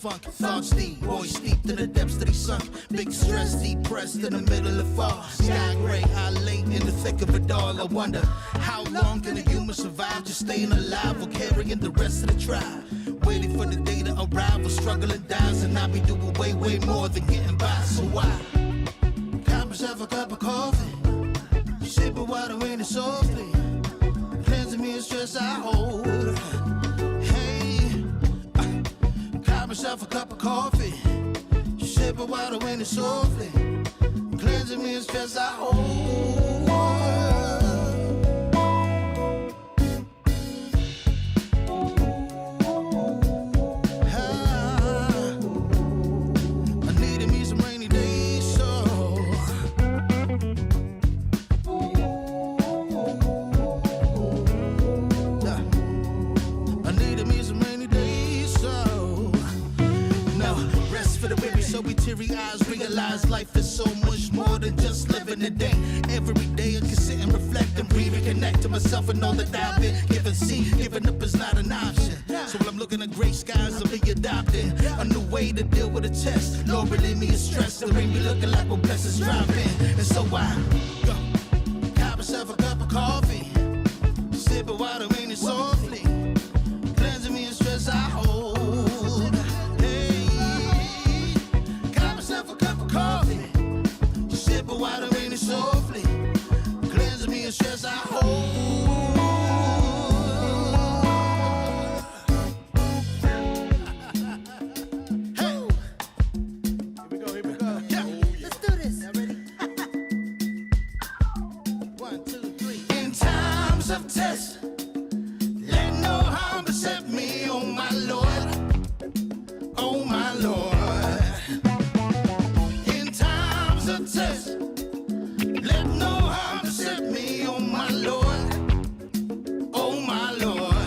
funk. Thoughts deep, boys steeped in the depths that he sunk. Big stress, depressed in the middle of fall. Sky gray, I lay in the thick of it all. I wonder, how long can a human survive just staying alive or carrying the rest of the tribe? Waiting for the day to arrive or struggling dies, and I be doing way, way more than getting by. So why? Cop myself a cup of coffee, sipping water in it softly, cleansing me of stress I hold. Hey, cop myself a cup of coffee, sipping water in it softly, cleansing me of stress I hold. Realize life is so much more than just living a day. Every day I can sit and reflect and breathe and connect to myself and all that I've been given. See, giving up is not an option. So when I'm looking at gray skies, I'll be adopting a new way to deal with a test. Lord, relieve me of stress. The rain be looking like when blessings drop in. And so I got myself a cup of coffee, sipping water in it softly, cleansing me of stress I hold. Coffee, sipping water in it softly, cleansing me of stress I hold. Hey, here we go. Yeah, let's do this. Y'all ready? 1, 2, 3. In times of test, let no harm beset me, oh my Lord, oh my Lord. Test. Let no harm beset me, oh my Lord, oh my Lord.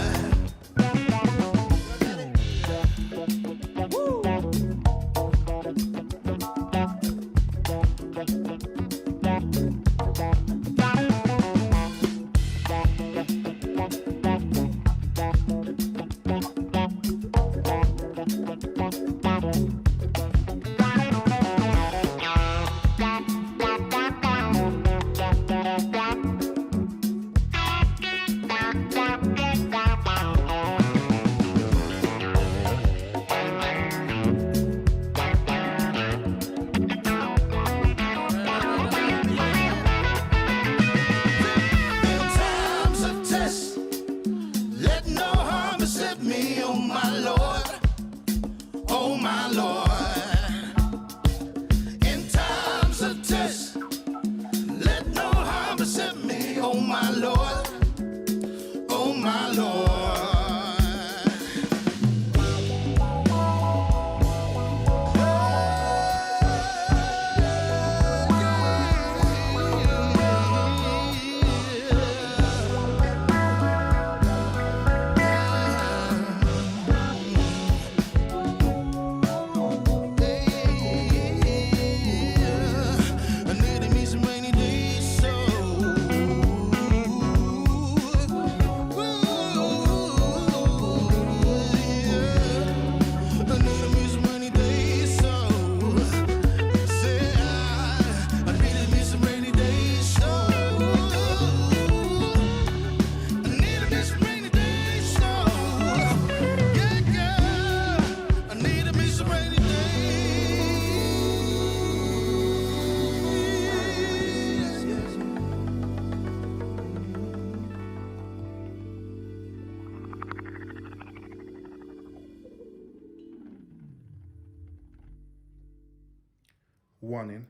Warning,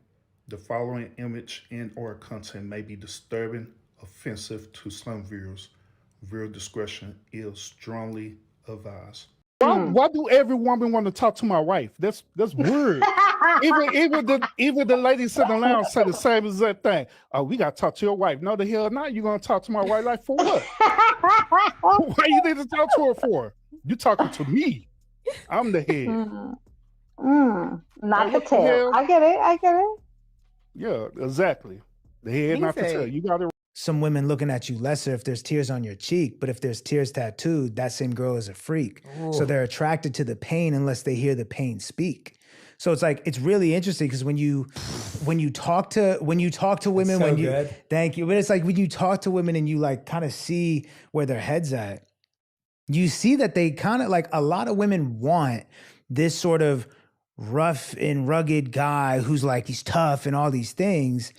the following image and or content may be disturbing, offensive to some viewers. Viewer discretion is strongly advised. Why do every woman want to talk to my wife? That's weird. even the lady sitting around say the same exact thing. Oh, we gotta talk to your wife. No, the hell not. You gonna talk to my wife like for what? Why you need to talk to her for? You talking to me? I'm the head. Not the tail. I get it. Yeah, exactly. The head, not the tail. You got it. some women looking at you lesser if there's tears on your cheek, but if there's tears tattooed, that same girl is a freak. So they're attracted to the pain unless they hear the pain speak. So it's like, it's really interesting because when you talk to women, so good. Thank you. But it's like when you talk to women and you like kind of see where their head's at, you see that they kind of like, a lot of women want this sort of rough and rugged guy who's like, he's tough and all these things,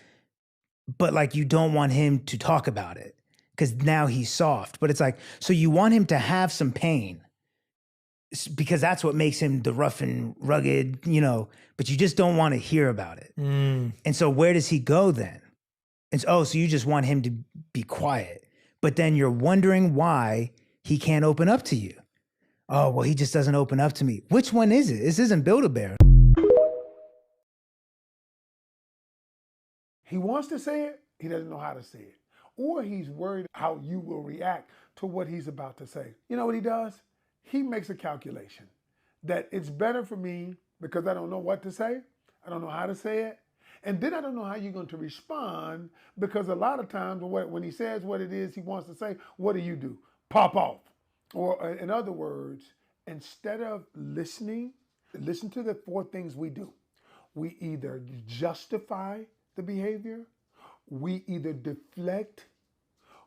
but like you don't want him to talk about it because now he's soft. But it's like, so you want him to have some pain because that's what makes him the rough and rugged, but you just don't want to hear about it. And so where does he go then? And so you just want him to be quiet, but then you're wondering why he can't open up to you. Oh, well, he just doesn't open up to me. Which one is it? This isn't Build-A-Bear. He wants to say it, he doesn't know how to say it. Or he's worried how you will react to what he's about to say. You know what he does? He makes a calculation that it's better for me because I don't know what to say, I don't know how to say it, and then I don't know how you're going to respond because a lot of times when he says what it is he wants to say, what do? Pop off. Or in other words, instead of listening, listen to the 4 things we do. We either justify the behavior, we either deflect,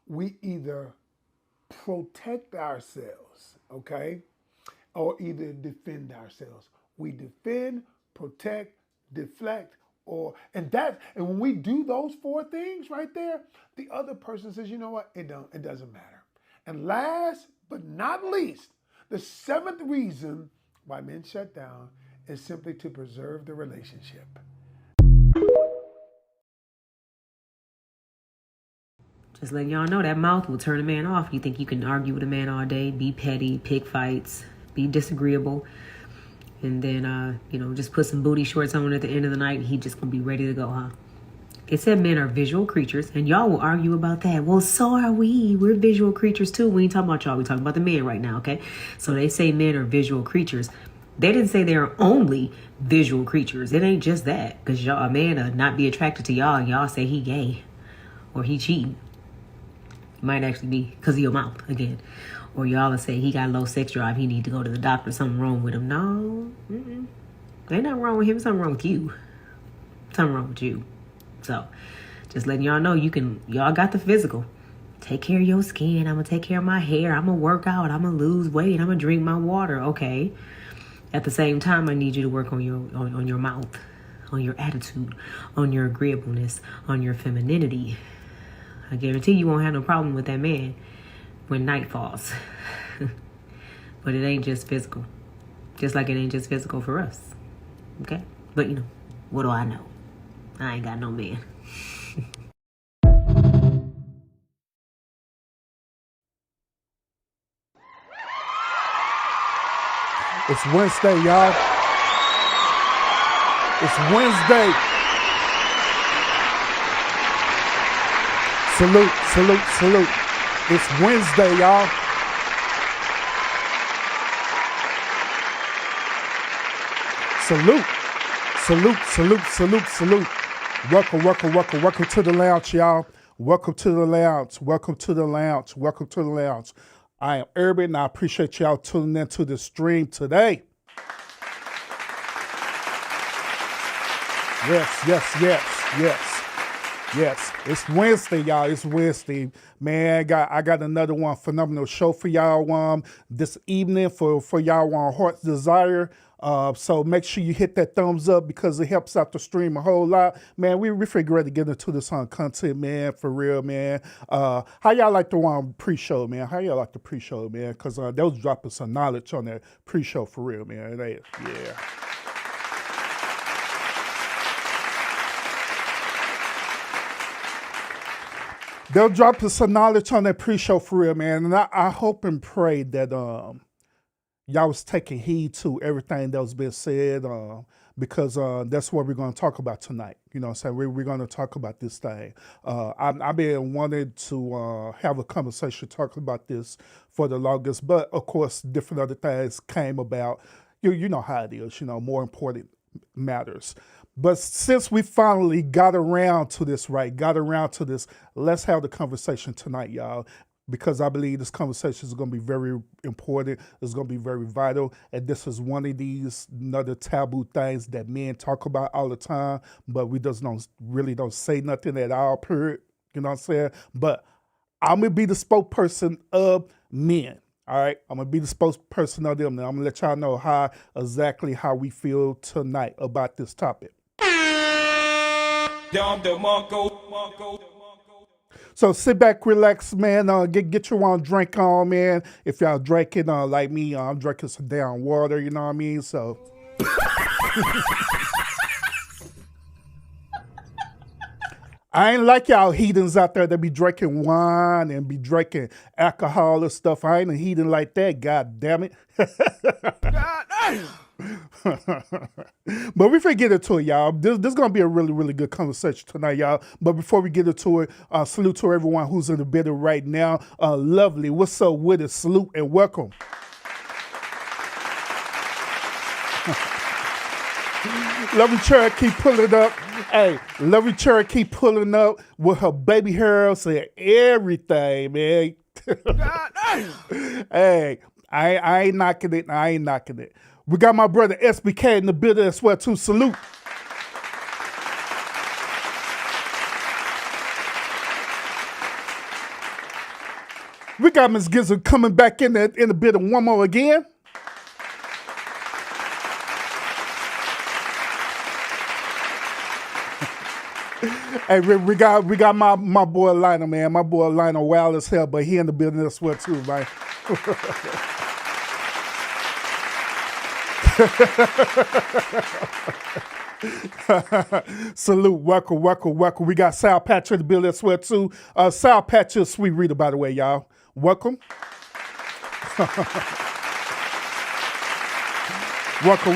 we either protect ourselves, okay? Or either defend ourselves. We defend, protect, deflect, and when we do those 4 things right there, the other person says, you know what? It doesn't matter. And last but not least, the 7th reason why men shut down is simply to preserve the relationship. Just letting y'all know that mouth will turn a man off. You think you can argue with a man all day, be petty, pick fights, be disagreeable, and then, just put some booty shorts on at the end of the night and he just gonna be ready to go, huh? It said men are visual creatures, and y'all will argue about that. Well, so are we. We're visual creatures too. We ain't talking about y'all. We're talking about the men right now, okay? So they say men are visual creatures. They didn't say they're only visual creatures. It ain't just that. Because a man not be attracted to y'all, and y'all say he gay or he cheating. It might actually be because of your mouth, again. Or y'all will say he got low sex drive. He need to go to the doctor. Something wrong with him. No. Ain't nothing wrong with him. Something wrong with you. Something wrong with you. So, just letting y'all know y'all got the physical. Take care of your skin. I'm going to take care of my hair. I'm going to work out. I'm going to lose weight. I'm going to drink my water. Okay. At the same time, I need you to work on your mouth, on your attitude, on your agreeableness, on your femininity. I guarantee you won't have no problem with that man when night falls. But it ain't just physical. Just like it ain't just physical for us. Okay? But, what do I know? I ain't got no man. It's Wednesday, y'all. It's Wednesday. Salute, salute, salute. It's Wednesday, y'all. Salute, salute, salute, salute, salute. Welcome to the lounge, y'all. Welcome to the lounge. Welcome to the lounge. Welcome to the lounge. I am Urban, and I appreciate y'all tuning into the stream today. Yes. It's Wednesday, y'all. It's Wednesday. Man, I got another phenomenal show for y'all this evening for y'all Heart's Desire. So make sure you hit that thumbs up because it helps out the stream a whole lot. Man, we figure ready to get into this content, man, for real, man. How y'all like the pre-show, man? How y'all like the pre-show, man? Because they was dropping some knowledge on that pre-show for real, man. Yeah. They'll drop some knowledge on that pre-show for real, man. And I hope and pray that y'all was taking heed to everything that was being said because that's what we're going to talk about tonight. You know what I'm saying? We're going to talk about this thing. I've been wanting to have a conversation talking about this for the longest, but of course, different other things came about. You know how it is, more important matters. But since we finally got around to this, right? Got around to this, let's have the conversation tonight, y'all. Because I believe this conversation is going to be very important. It's going to be very vital. And this is one of these another taboo things that men talk about all the time, but we just don't say nothing at all, period. You know what I'm saying? But I'm going to be the spokesperson of men. All right, I'm gonna be the spokesperson of them. Now I'm gonna let y'all know exactly how we feel tonight about this topic. So sit back, relax, man. Get your one drink on, man. If y'all drinking like me, I'm drinking some damn water. You know what I mean? So. I ain't like y'all heathens out there that be drinking wine and be drinking alcohol and stuff. I ain't a heathen like that, god damn it. But we finna get into it, y'all. This is gonna be a really, really good conversation tonight, y'all. But before we get into it, salute to everyone who's in the building right now. Lovely, what's up with it? Salute and welcome. Lovely Cherokee pulling up. Hey, Lovely Cherokee pulling up with her baby hairs and everything, man. Hey, I ain't knocking it. I ain't knocking it. We got my brother SBK in the building as well, too. Salute. We got Miss Gizzard coming back in the building one more again. Hey, we got my boy Lionel, man. My boy Lionel wild as hell, but he in the building as well too, man. Salute, welcome. We got Sal Patch in the building as well too. Sal Patch is sweet reader, by the way, y'all. Welcome. Welcome.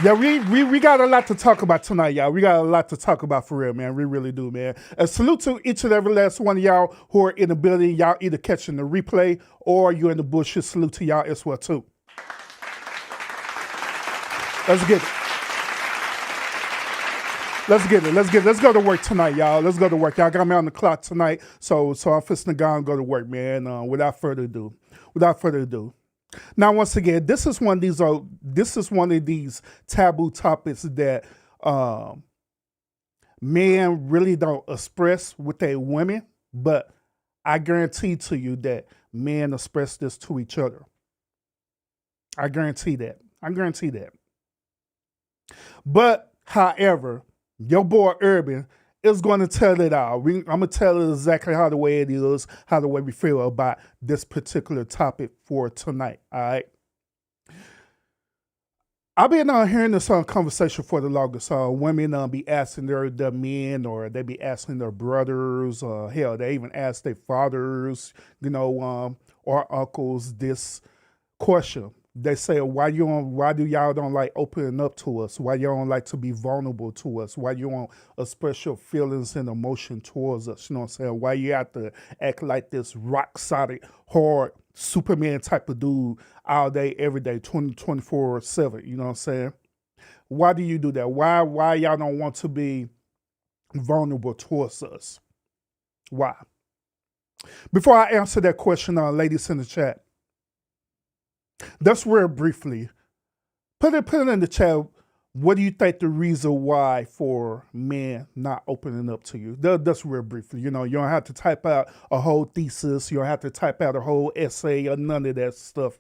Yeah, we got a lot to talk about tonight, y'all. We got a lot to talk about for real, man. We really do, man. And salute to each and every last one of y'all who are in the building. Y'all either catching the replay or you're in the bushes. Salute to y'all as well, too. Let's get it. Let's go to work tonight, y'all. Let's go to work. Y'all got me on the clock tonight, so I'm fisting to go and go to work, man. Without further ado. Now, once again, this is one of these taboo topics that men really don't express with their women, but I guarantee to you that men express this to each other. I guarantee that. But, however, your boy Urban is going to tell it all. I'm going to tell it exactly how the way it is, how the way we feel about this particular topic for tonight, all right? I've been hearing this conversation for the longest. Women be asking their men, or they be asking their brothers, hell, they even ask their fathers, or uncles this question. They say, why do y'all don't like opening up to us? Why you don't like to be vulnerable to us? Why you don't express your feelings and emotion towards us? You know what I'm saying? Why you have to act like this rock solid, hard Superman type of dude all day, every day, 24/7? You know what I'm saying? Why do you do that? Why y'all don't want to be vulnerable towards us? Why? Before I answer that question, ladies in the chat, that's real briefly. Put it in the chat. What do you think the reason why for men not opening up to you? That's real briefly. You don't have to type out a whole thesis. You don't have to type out a whole essay or none of that stuff.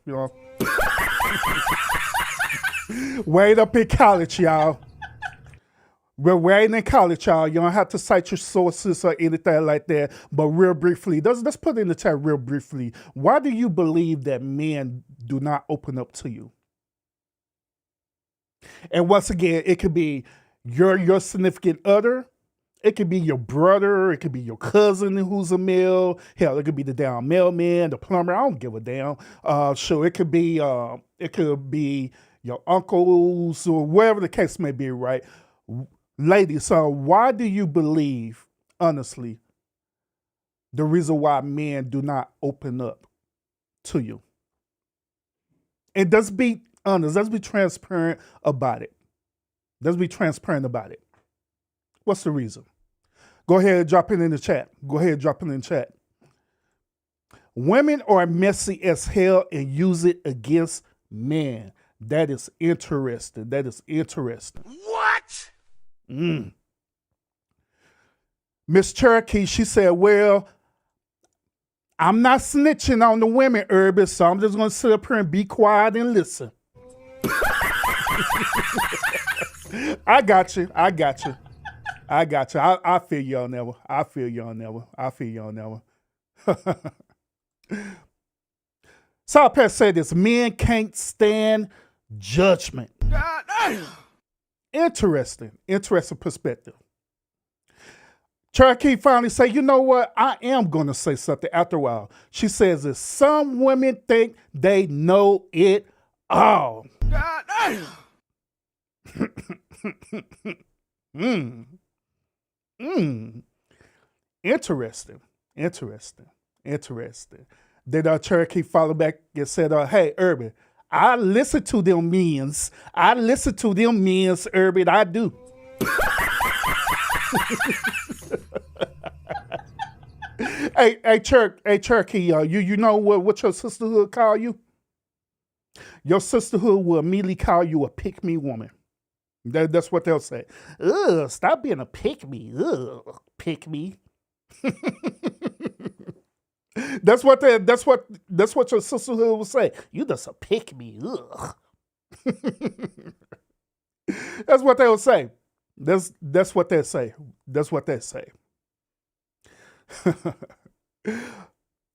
Wait up in college, y'all. We're ain't in college, y'all. You don't have to cite your sources or anything like that. But real briefly, let's put it in the chat real briefly. Why do you believe that men do not open up to you? And once again, it could be your significant other. It could be your brother. It could be your cousin who's a male. Hell, it could be the damn mailman, the plumber. I don't give a damn. Sure, it could be your uncles or whatever the case may be, right? Ladies, why do you believe, honestly, the reason why men do not open up to you? And let's be honest, let's be transparent about it. Let's be transparent about it. What's the reason? Go ahead and drop it in the chat. Go ahead and drop it in the chat. Women are messy as hell and use it against men. That is interesting. That is interesting. What? Miss Cherokee, she said, well, I'm not snitching on the women, Urban, so I'm just going to sit up here and be quiet and listen. I got you. I feel you on that one. I feel you on that one. South Pat said this, men can't stand judgment. God damn. Interesting perspective. Cherokee finally say, you know what? I am going to say something after a while. She says that some women think they know it all. God damn. Interesting. Then Cherokee followed back and said, hey, Urban, I listen to them men's. Urban, I do. Hey, Cherokee, you know what your sisterhood call you? Your sisterhood will immediately call you a pick-me woman. That's what they'll say. Ugh, stop being a pick-me. Ugh, pick-me. That's what your sisterhood will say. You just a pick-me. Ugh. That's what they'll say. That's what they say.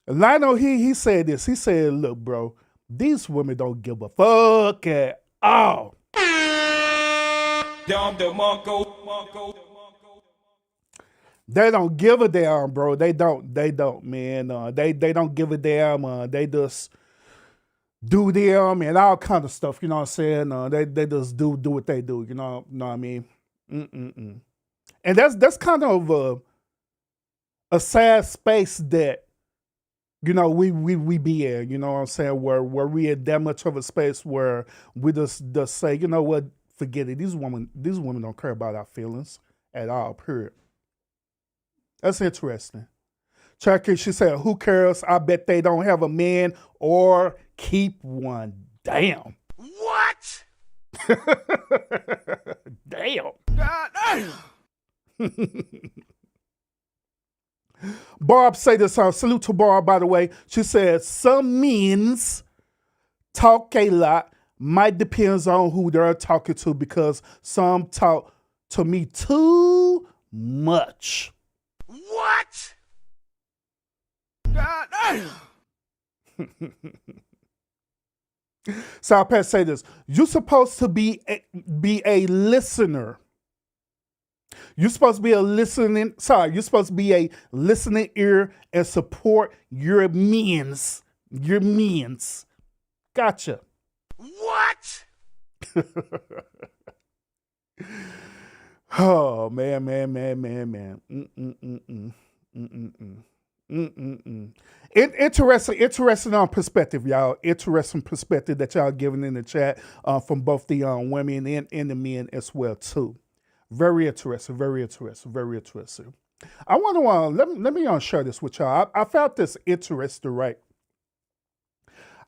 Lionel, he said this. He said, look, bro, these women don't give a fuck at all. They don't give a damn, bro. They don't, man. They don't give a damn. They just do them and all kind of stuff. You know what I'm saying? They just do what they do. You know what I mean? And that's kind of a sad space that, you know, we be in. You know what I'm saying? Where we in that much of a space where we just say, you know what? Forget it. These women don't care about our feelings at all. Period. That's interesting. Cherokee, she said, who cares? I bet they don't have a man or keep one. Damn. What? Damn. God damn. Barb say this, salute to Barb, by the way. She said, some men's talk a lot. Might depends on who they're talking to because some talk to me too much. What? God damn. South Pat say this. You're supposed to be a listener. You're supposed to be a listening ear and support your men's. Gotcha. What? Oh, man. Interesting perspective, y'all. Interesting perspective that y'all giving in the chat from both the women and the men as well, too. Very interesting. I want to let me share this with y'all. I found this interesting, right?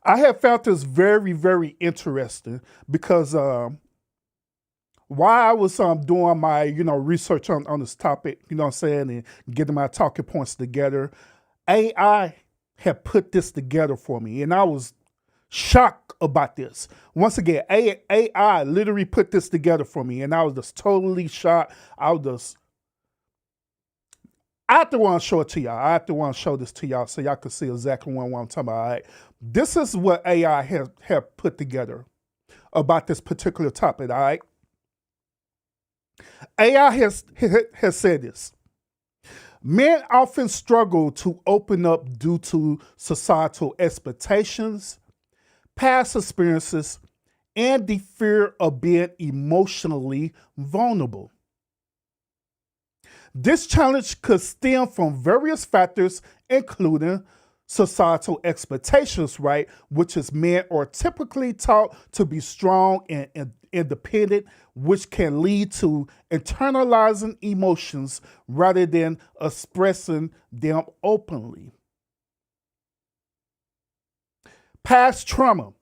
I have found this very, very interesting because while I was doing my research on this topic, you know what I'm saying, and getting my talking points together, AI had put this together for me, and I was shocked about this. Once again, AI literally put this together for me, and I was just totally shocked. I have to want to show it to y'all. I have to want to show this to y'all so y'all can see exactly what I'm talking about. All right? This is what AI have put together about this particular topic. All right. AI has said this. Men often struggle to open up due to societal expectations, past experiences, and the fear of being emotionally vulnerable. This challenge could stem from various factors, including societal expectations, right? Which is men are typically taught to be strong and independent, which can lead to internalizing emotions rather than expressing them openly. Past trauma.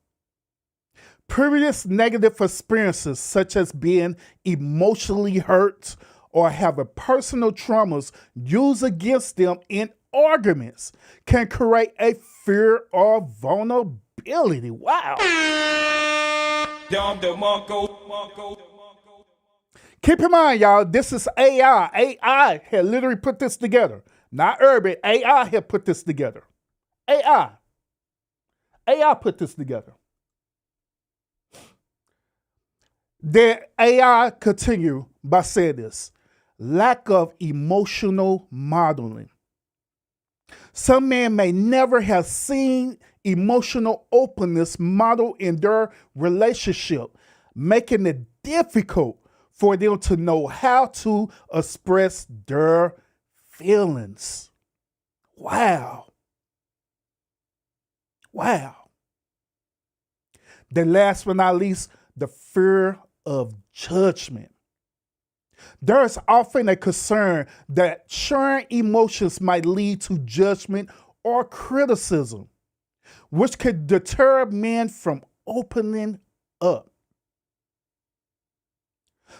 Previous negative experiences, such as being emotionally hurt or having personal traumas used against them in arguments, can create a fear of vulnerability. Wow. Keep in mind, y'all, this is AI. AI had literally put this together. Not Urban. AI had put this together. AI. AI put this together. Then AI continue by saying this: lack of emotional modeling. Some men may never have seen emotional openness modeled in their relationship, making it difficult for them to know how to express their feelings. Wow. Wow. Then last but not least, the fear of judgment. There is often a concern that sharing emotions might lead to judgment or criticism, which could deter men from opening up.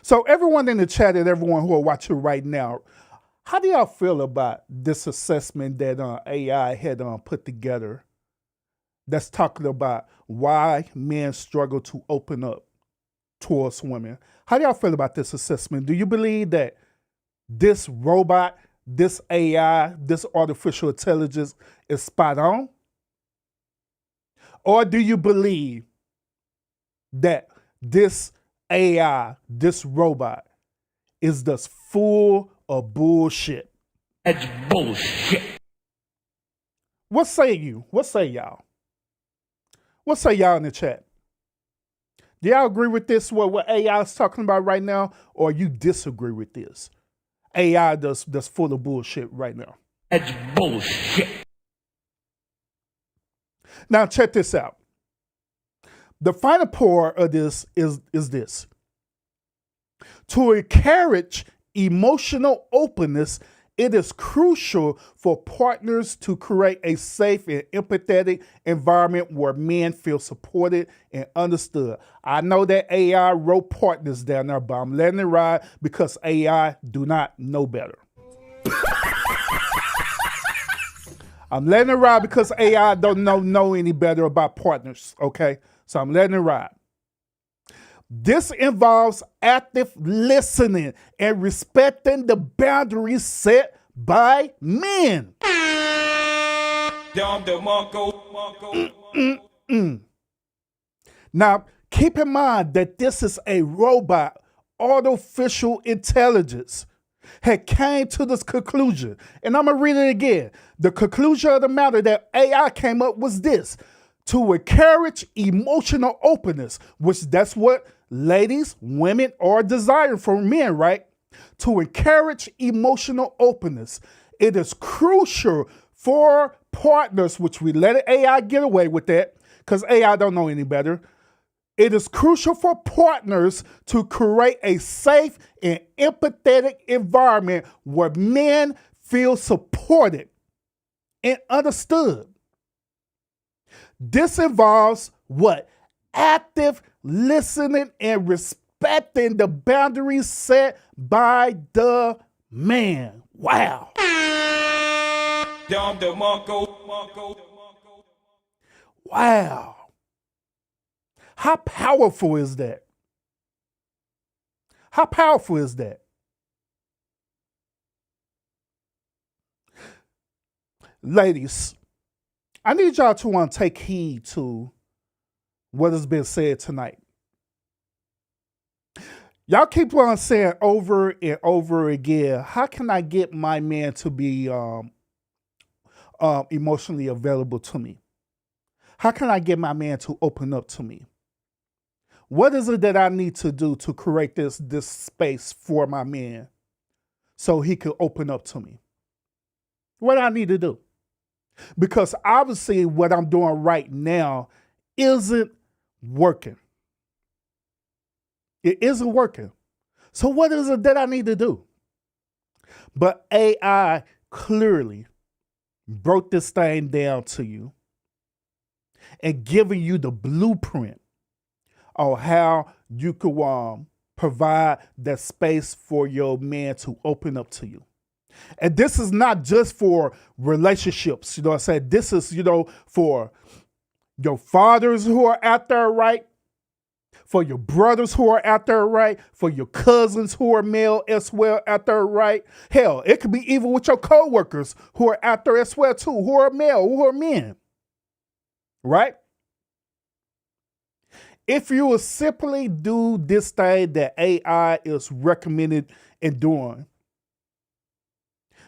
So everyone in the chat and everyone who are watching right now, how do y'all feel about this assessment that AI had put together that's talking about why men struggle to open up towards women? How do y'all feel about this assessment? Do you believe that this robot, this AI, this artificial intelligence is spot on? Or do you believe that this AI, this robot, is just full of bullshit? That's bullshit. What say you? What say y'all? What say y'all in the chat? Do y'all agree with this, what AI is talking about right now, or you disagree with this? AI that's full of bullshit right now. That's bullshit. Now check this out. The final part of this is this. To encourage emotional openness, it is crucial for partners to create a safe and empathetic environment where men feel supported and understood. I know that AI wrote partners down there, but I'm letting it ride because AI do not know better. I'm letting it ride because AI don't know any better about partners, okay? So I'm letting it ride. This involves active listening and respecting the boundaries set by men. Now, keep in mind that this is a robot, artificial intelligence, had came to this conclusion. And I'm going to read it again. The conclusion of the matter that AI came up was this: to encourage emotional openness, which that's what ladies, women are desiring from men, right? To encourage emotional openness, it is crucial for partners, which we let AI get away with that because AI don't know any better. It is crucial for partners to create a safe and empathetic environment where men feel supported and understood. This involves what? Active listening and respecting the boundaries set by the man. Wow. Wow. How powerful is that? How powerful is that? Ladies, I need y'all to take heed to what has been said tonight. Y'all keep on saying over and over again, how can I get my man to be emotionally available to me? How can I get my man to open up to me? What is it that I need to do to create this space for my man so he can open up to me? What do I need to do? Because obviously what I'm doing right now isn't working. It isn't working. So what is it that I need to do? But AI clearly broke this thing down to you and giving you the blueprint on how you could provide that space for your man to open up to you. And this is not just for relationships, you know what I'm saying? This is, for your fathers who are out there, right? For your brothers who are out there, right? For your cousins who are male as well out there, right? Hell, it could be even with your coworkers who are out there as well too, who are male, who are men, right? If you will simply do this thing that AI is recommended in doing,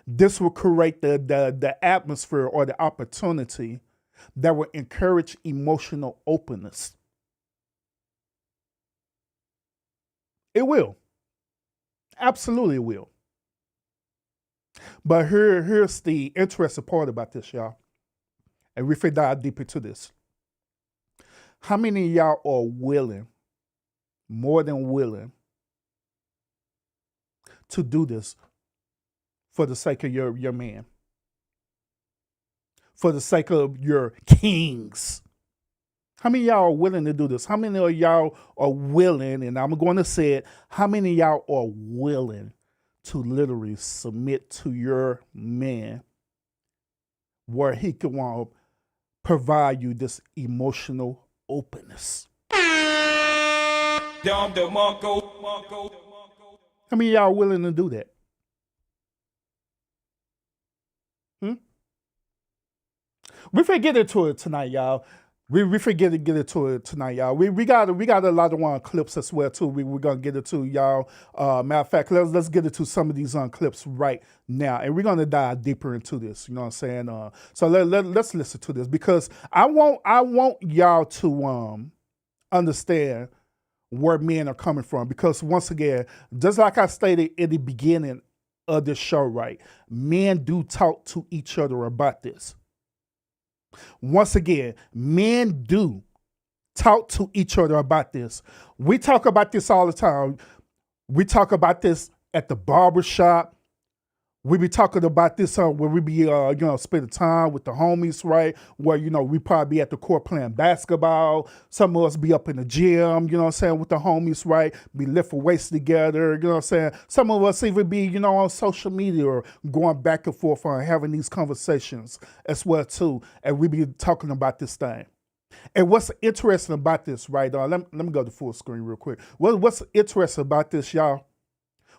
this will create the atmosphere or the opportunity that will encourage emotional openness. It will. Absolutely it will. But here's the interesting part about this, y'all. And we can dive deep into this. How many of y'all are willing, more than willing, to do this for the sake of your man? For the sake of your kings? How many of y'all are willing to do this? How many of y'all are willing, and I'm going to say it, how many of y'all are willing to literally submit to your man where he can provide you this emotional openness? How many of y'all are willing to do that? We finna get into it tonight, y'all. We forget to get into it tonight, y'all. We got a lot of clips as well too. We're gonna get into, y'all. Matter of fact, let's get into some of these clips right now, and we're gonna dive deeper into this. You know what I'm saying? So let's listen to this, because I want y'all to understand where men are coming from. Because once again, just like I stated in the beginning of this show, right? Men do talk to each other about this. Once again, men do talk to each other about this. We talk about this all the time. We talk about this at the barbershop. We be talking about this where we be, spending time with the homies, right? Where, we probably be at the court playing basketball. Some of us be up in the gym, with the homies, right? Be lifting weights together, Some of us even be, on social media or going back and forth on having these conversations as well, too. And we be talking about this thing. And what's interesting about this, right? Let me go to full screen real quick. What's interesting about this, y'all?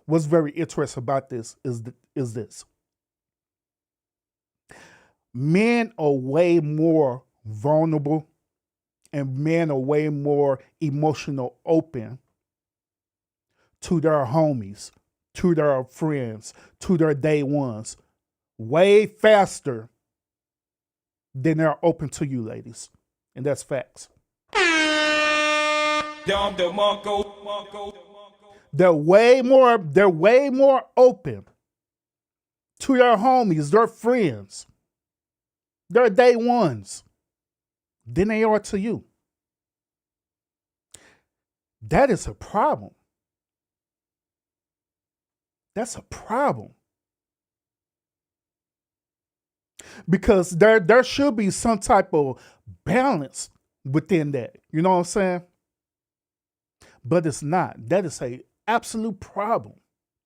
What's very interesting about this is this. Men are way more vulnerable and men are way more emotional open to their homies, to their friends, to their day ones, way faster than they're open to you, ladies. And that's facts. They're way more open to their homies, their friends, their day ones than they are to you. That is a problem. That's a problem. Because there should be some type of balance within that. You know what I'm saying? But it's not. That is a absolute problem.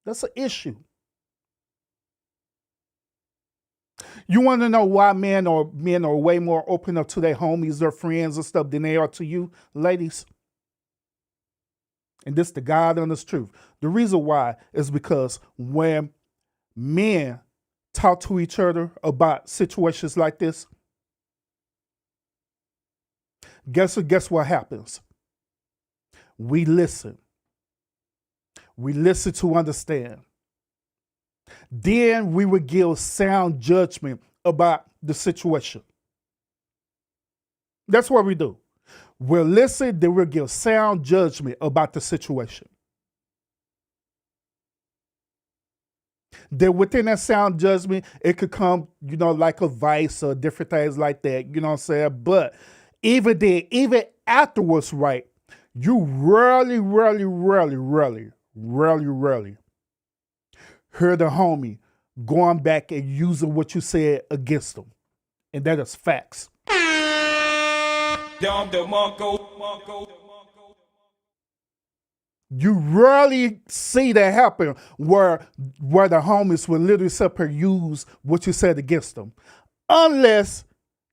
That's an issue. You want to know why men are way more open up to their homies, their friends and stuff than they are to you, ladies? And this the God honest truth. The reason why is because when men talk to each other about situations like this, guess what happens? We listen. We listen to understand. Then we will give sound judgment about the situation. That's what we do. We'll listen, then we'll give sound judgment about the situation. Then within that sound judgment, it could come, like advice or different things like that, you know what I'm saying? But even then, even afterwards, right, You rarely hear the homie going back and using what you said against them. And that is facts. You rarely see that happen where the homies will literally sit here use what you said against them. Unless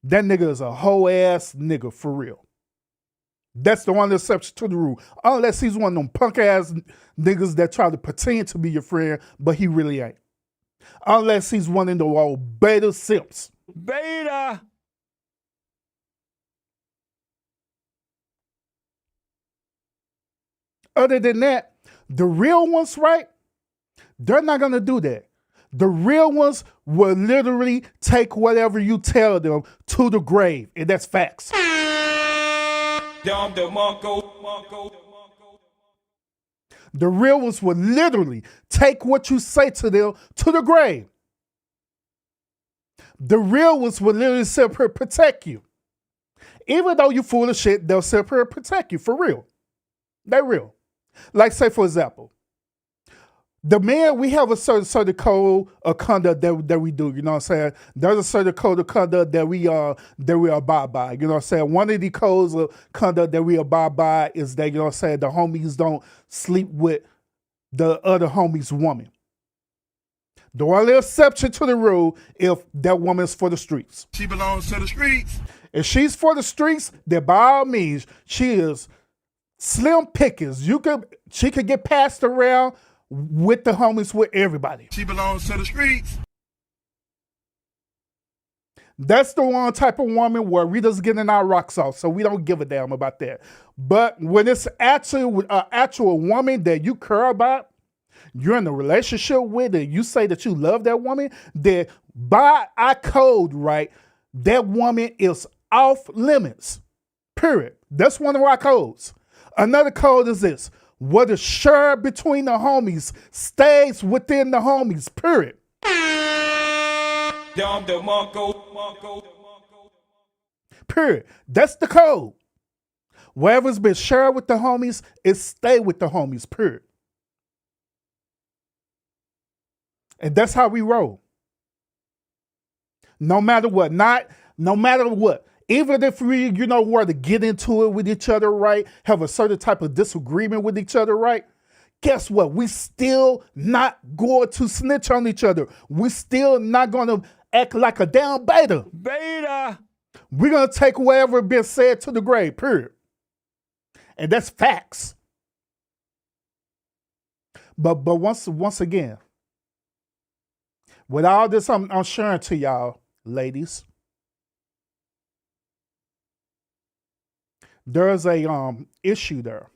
that nigga is a whole ass nigga for real. That's the one exception to the rule. Unless he's one of them punk ass niggas that try to pretend to be your friend, but he really ain't. Unless he's one of the old beta simps. Beta. Other than that, the real ones, right? They're not going to do that. The real ones will literally take whatever you tell them to the grave. And that's facts. The real ones will literally take what you say to them to the grave. The real ones will literally sit here and protect you. Even though you full of shit, they'll sit here and protect you for real. They're real. Like, say, for example, the man, we have a certain code of conduct that we do, you know what I'm saying? There's a certain code of conduct that we abide by, you know what I'm saying? One of the codes of conduct that we abide by is that, you know what I'm saying, the homies don't sleep with the other homie's woman. The only exception to the rule if that woman's for the streets. She belongs to the streets. If she's for the streets, then by all means, she is slim pickings. She could get passed around with the homies, with everybody. She belongs to the streets. That's the one type of woman where we just getting our rocks off, so we don't give a damn about that. But when it's actually an actual woman that you care about, you're in a relationship with, and you say that you love that woman, then by our code, right, that woman is off limits. Period. That's one of our codes. Another code is this: what is shared between the homies stays within the homies, period. Period. That's the code. Whatever's been shared with the homies, it stay with the homies, period. And that's how we roll. No matter what, no matter what. Even if we, were to get into it with each other, right? Have a certain type of disagreement with each other, right? Guess what? We still not going to snitch on each other. We still not going to act like a damn beta. Beta. We're going to take whatever been said to the grave, period. And that's facts. But once again, with all this I'm sharing to y'all, ladies, there's a issue there.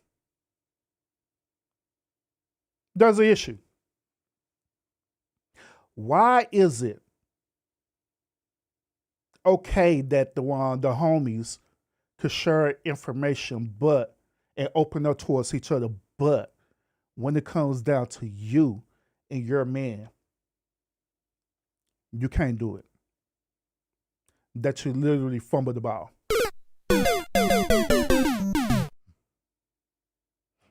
There's an issue. Why is it okay that the homies could share information and open up towards each other, but when it comes down to you and your man, you can't do it? That you literally fumble the ball.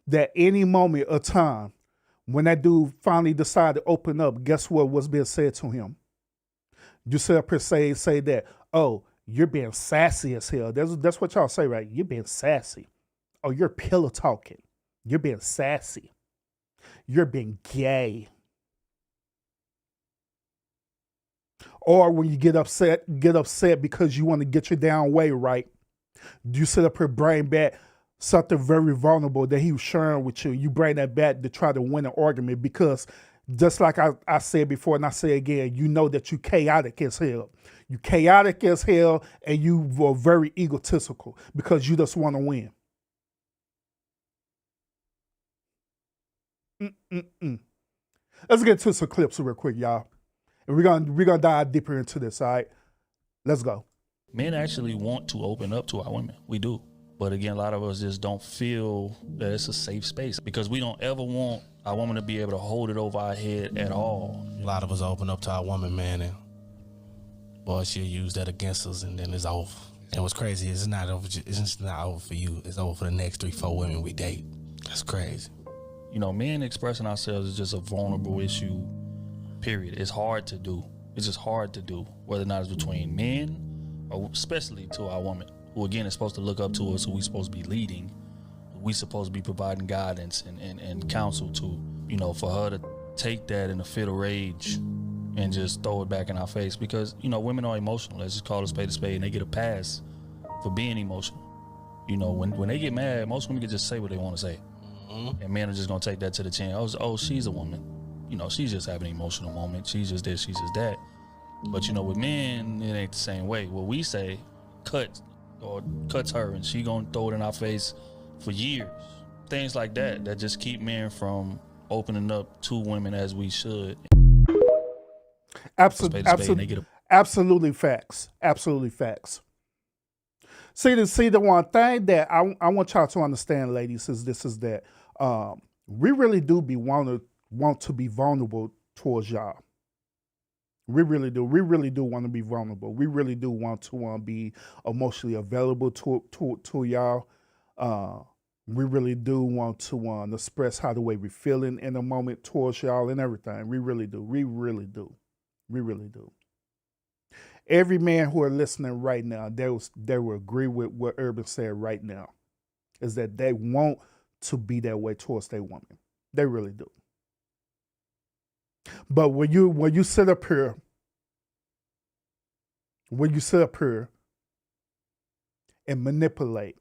That any moment of time, when that dude finally decided to open up, guess what was being said to him? You sit up here say that, oh, you're being sassy as hell. That's what y'all say, right? You're being sassy. Oh, you're pillow talking. You're being sassy. You're being gay. Or when you get upset because you want to get your damn way right, you sit up here bring back something very vulnerable that he was sharing with you. You bring that back to try to win an argument because just like I said before and I say again, you know that you chaotic as hell. You chaotic as hell and you were very egotistical because you just want to win. Let's get to some clips real quick, y'all. And we're gonna dive deeper into this, all right? Let's go. Men actually want to open up to our women. We do. But again, a lot of us just don't feel that it's a safe space because we don't ever want our woman to be able to hold it over our head at all. A lot of us open up to our woman, man, and boy, she'll use that against us and then it's off. And what's crazy is it's just not over for you. It's over for the next 3-4 women we date. That's crazy. You know, men expressing ourselves is just a vulnerable issue, period. It's hard to do. It's just hard to do, whether or not it's between men, or especially to our woman, who again is supposed to look up to us, who we supposed to be leading, who we supposed to be providing guidance and counsel to. You know, for her to take that in a fit of rage and just throw it back in our face, because, you know, women are emotional. Let's just call a spade, and they get a pass for being emotional. You know, when they get mad, most women can just say what they want to say. And men are just gonna take that to the chin. Oh, she's a woman. You know, she's just having an emotional moment. She's just this, she's just that. But, you know, with men, it ain't the same way. What we say cuts her, and she gonna throw it in our face for years. Things like that just keep men from opening up to women as we should. Absolutely facts. Absolutely facts. See the one thing that I want y'all to understand, ladies, is that we really do want to be vulnerable towards y'all. We really do. We really do want to be vulnerable. We really do want to be emotionally available to y'all. We really do want to express how the way we're feeling in a moment towards y'all and everything. We really do. We really do. We really do. Every man who are listening right now, they will agree with what Urban said right now, is that they want to be that way towards their woman. They really do. But when you sit up here, and manipulate,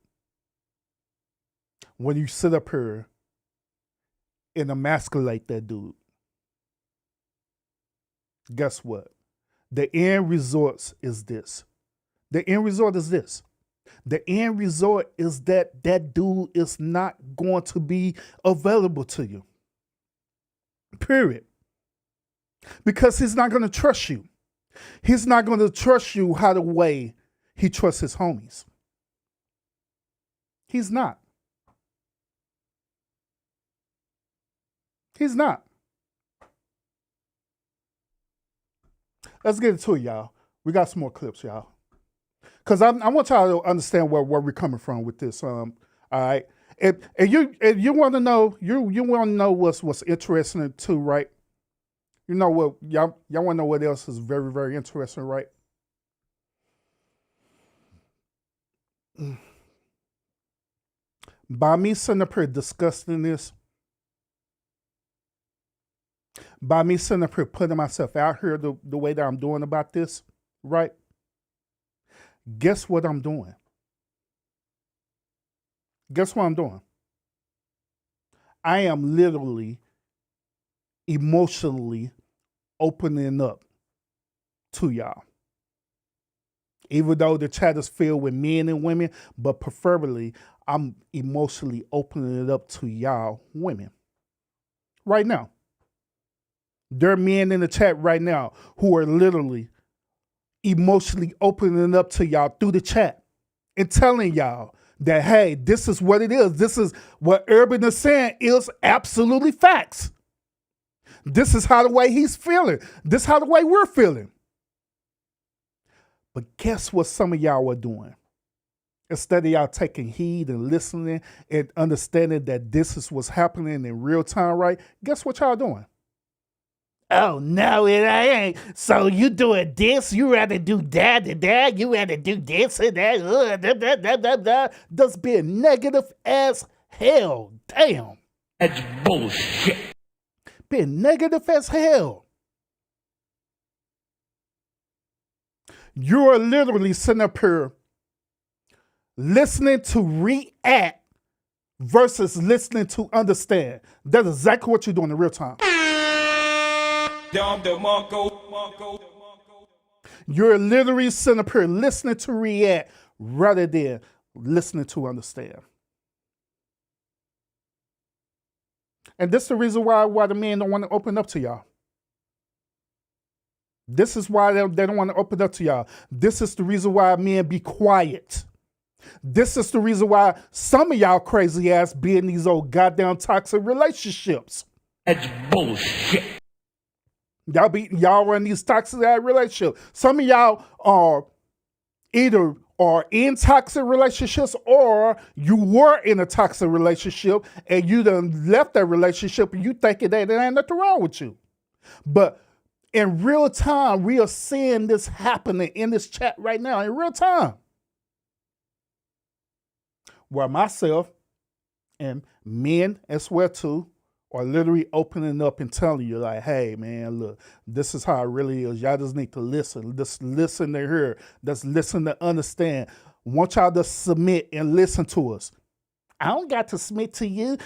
when you sit up here and emasculate that dude, guess what? The end result is this. The end result is this. The end result is that dude is not going to be available to you. Period. Because he's not going to trust you. He's not going to trust you how the way he trusts his homies. He's not. He's not. Let's get into it, y'all. We got some more clips, y'all. Because I want y'all to understand where we're coming from with this. All right. And you want to know, you want to know what's interesting too, right? You know what, y'all want to know what else is very, very interesting, right? By me sitting up here discussing this, by me sitting up here putting myself out here the way that I'm doing about this, right? Guess what I'm doing? Guess what I'm doing? I am literally emotionally opening up to y'all. Even though the chat is filled with men and women, but preferably I'm emotionally opening it up to y'all women. Right now. There are men in the chat right now who are literally emotionally opening it up to y'all through the chat and telling y'all that, hey, this is what it is. This is what Urban is saying is absolutely facts. This is how the way he's feeling. This is how the way we're feeling. But guess what some of y'all are doing? Instead of y'all taking heed and listening and understanding that this is what's happening in real time, right? Guess what y'all doing? Oh, no, it ain't. So you doing this, you rather do that and that, you rather do this and that. That's being negative as hell. Damn. That's bullshit. Being negative as hell. You're literally sitting up here listening to react versus listening to understand. That's exactly what you're doing in real time. You're literally sitting up here listening to react rather than listening to understand. And this is the reason why the men don't want to open up to y'all. This is why they don't want to open up to y'all. This is the reason why men be quiet. This is the reason why some of y'all crazy ass be in these old goddamn toxic relationships. That's bullshit. Y'all are in these toxic ass relationships. Some of y'all are either are in toxic relationships, or you were in a toxic relationship and you done left that relationship and you thinking that there ain't nothing wrong with you. But in real time, we are seeing this happening in this chat right now, in real time. Where myself and men as well too are literally opening up and telling you like, hey man, look, this is how it really is. Y'all just need to listen. Just listen to hear. Just listen to understand. Want y'all to submit and listen to us. I don't got to submit to you.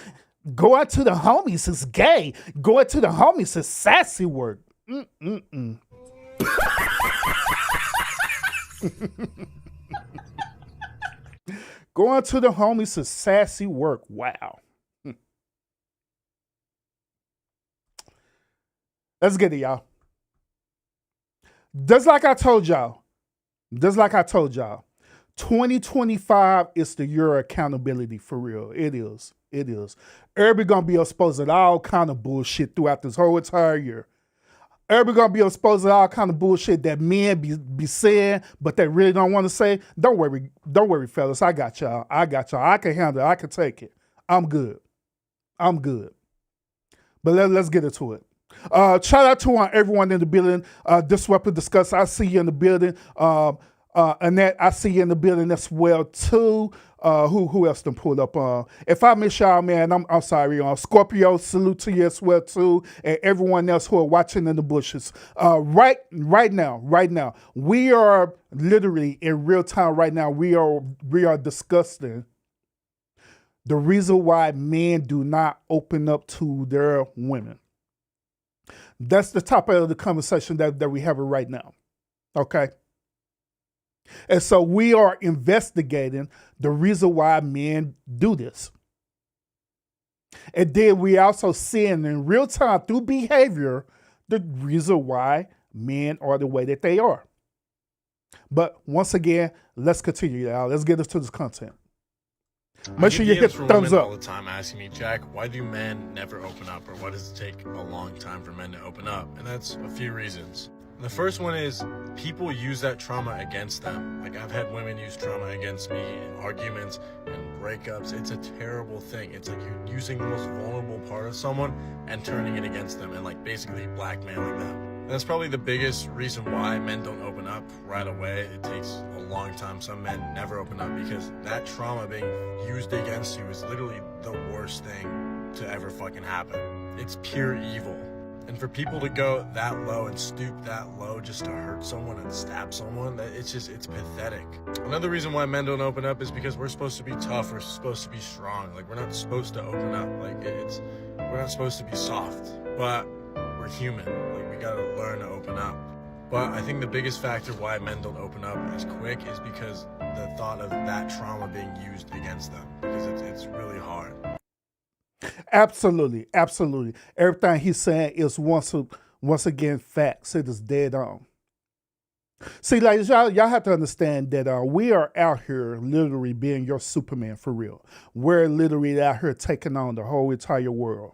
Go out to the homies, it's gay. Go out to the homies, it's sassy work. Going to the homies is sassy work. Wow. Let's get it, y'all. Just like I told y'all, 2025 is the year of accountability for real. It is. Everybody gonna be exposed to all kind of bullshit throughout this whole entire year. Everybody gonna be exposed to all kind of bullshit that men be saying, but they really don't want to say. Don't worry, fellas. I got y'all. I can handle it. I can take it. I'm good. But let's get into it. Shout out to everyone in the building. This Weapon Discuss. I see you in the building. Annette, I see you in the building as well too. Who else done pulled up? If I miss y'all, man, I'm sorry. Scorpio, salute to you as well too, and everyone else who are watching in the bushes. Right now, we are literally in real time. Right now, we are discussing the reason why men do not open up to their women. That's the topic of the conversation that we're having right now. Okay. And so we are investigating the reason why men do this. And then we also seeing in real time through behavior the reason why men are the way that they are. But once again, let's continue, y'all. Let's get into this content. Make sure you hit the thumbs up. All the time asking me, Jack, why do men never open up, or why does it take a long time for men to open up? And that's a few reasons. The first one is people use that trauma against them. Like, I've had women use trauma against me in arguments and breakups. It's a terrible thing. It's like you're using the most vulnerable part of someone and turning it against them and like basically blackmailing them. And that's probably the biggest reason why men don't open up right away. It takes a long time. Some men never open up because that trauma being used against you is literally the worst thing to ever fucking happen. It's pure evil. And for people to go that low and stoop that low just to hurt someone and stab someone, it's pathetic. Another reason why men don't open up is because we're supposed to be tough, we're supposed to be strong. Like, we're not supposed to open up. Like, we're not supposed to be soft, but we're human. Like, we gotta learn to open up. But I think the biggest factor why men don't open up as quick is because the thought of that trauma being used against them, because it's really hard. Absolutely. Everything he's saying is once again facts. It is dead on. See, ladies, y'all have to understand that we are out here literally being your Superman for real. We're literally out here taking on the whole entire world.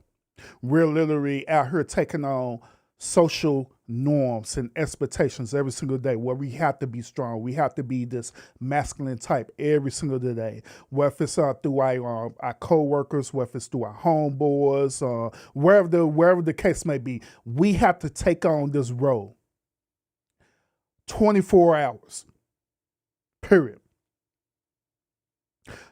We're literally out here taking on social norms and expectations every single day, where we have to be strong. We have to be this masculine type every single day. Whether it's through our co-workers, whether it's through our homeboys, wherever the case may be, we have to take on this role. 24 hours. Period.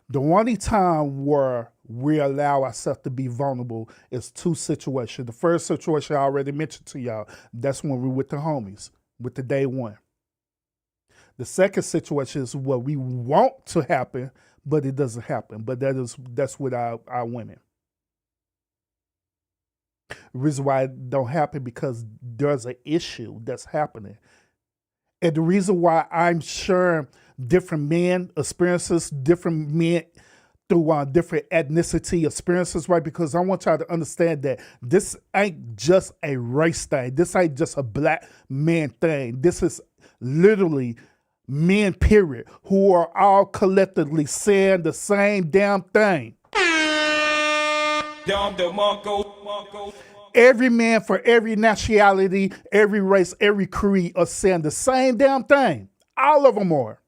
The only time where we allow ourselves to be vulnerable is two situations. The first situation I already mentioned to y'all, that's when we're with the homies, with the day one. The second situation is what we want to happen, but it doesn't happen. But that's with our women. The reason why it don't happen because there's an issue that's happening. And the reason why I'm sure different men experiences, different men through different ethnicity experiences, right? Because I want y'all to understand that this ain't just a race thing. This ain't just a black man thing. This is literally men, period, who are all collectively saying the same damn thing. Every man for every nationality, every race, every creed are saying the same damn thing. All of them are.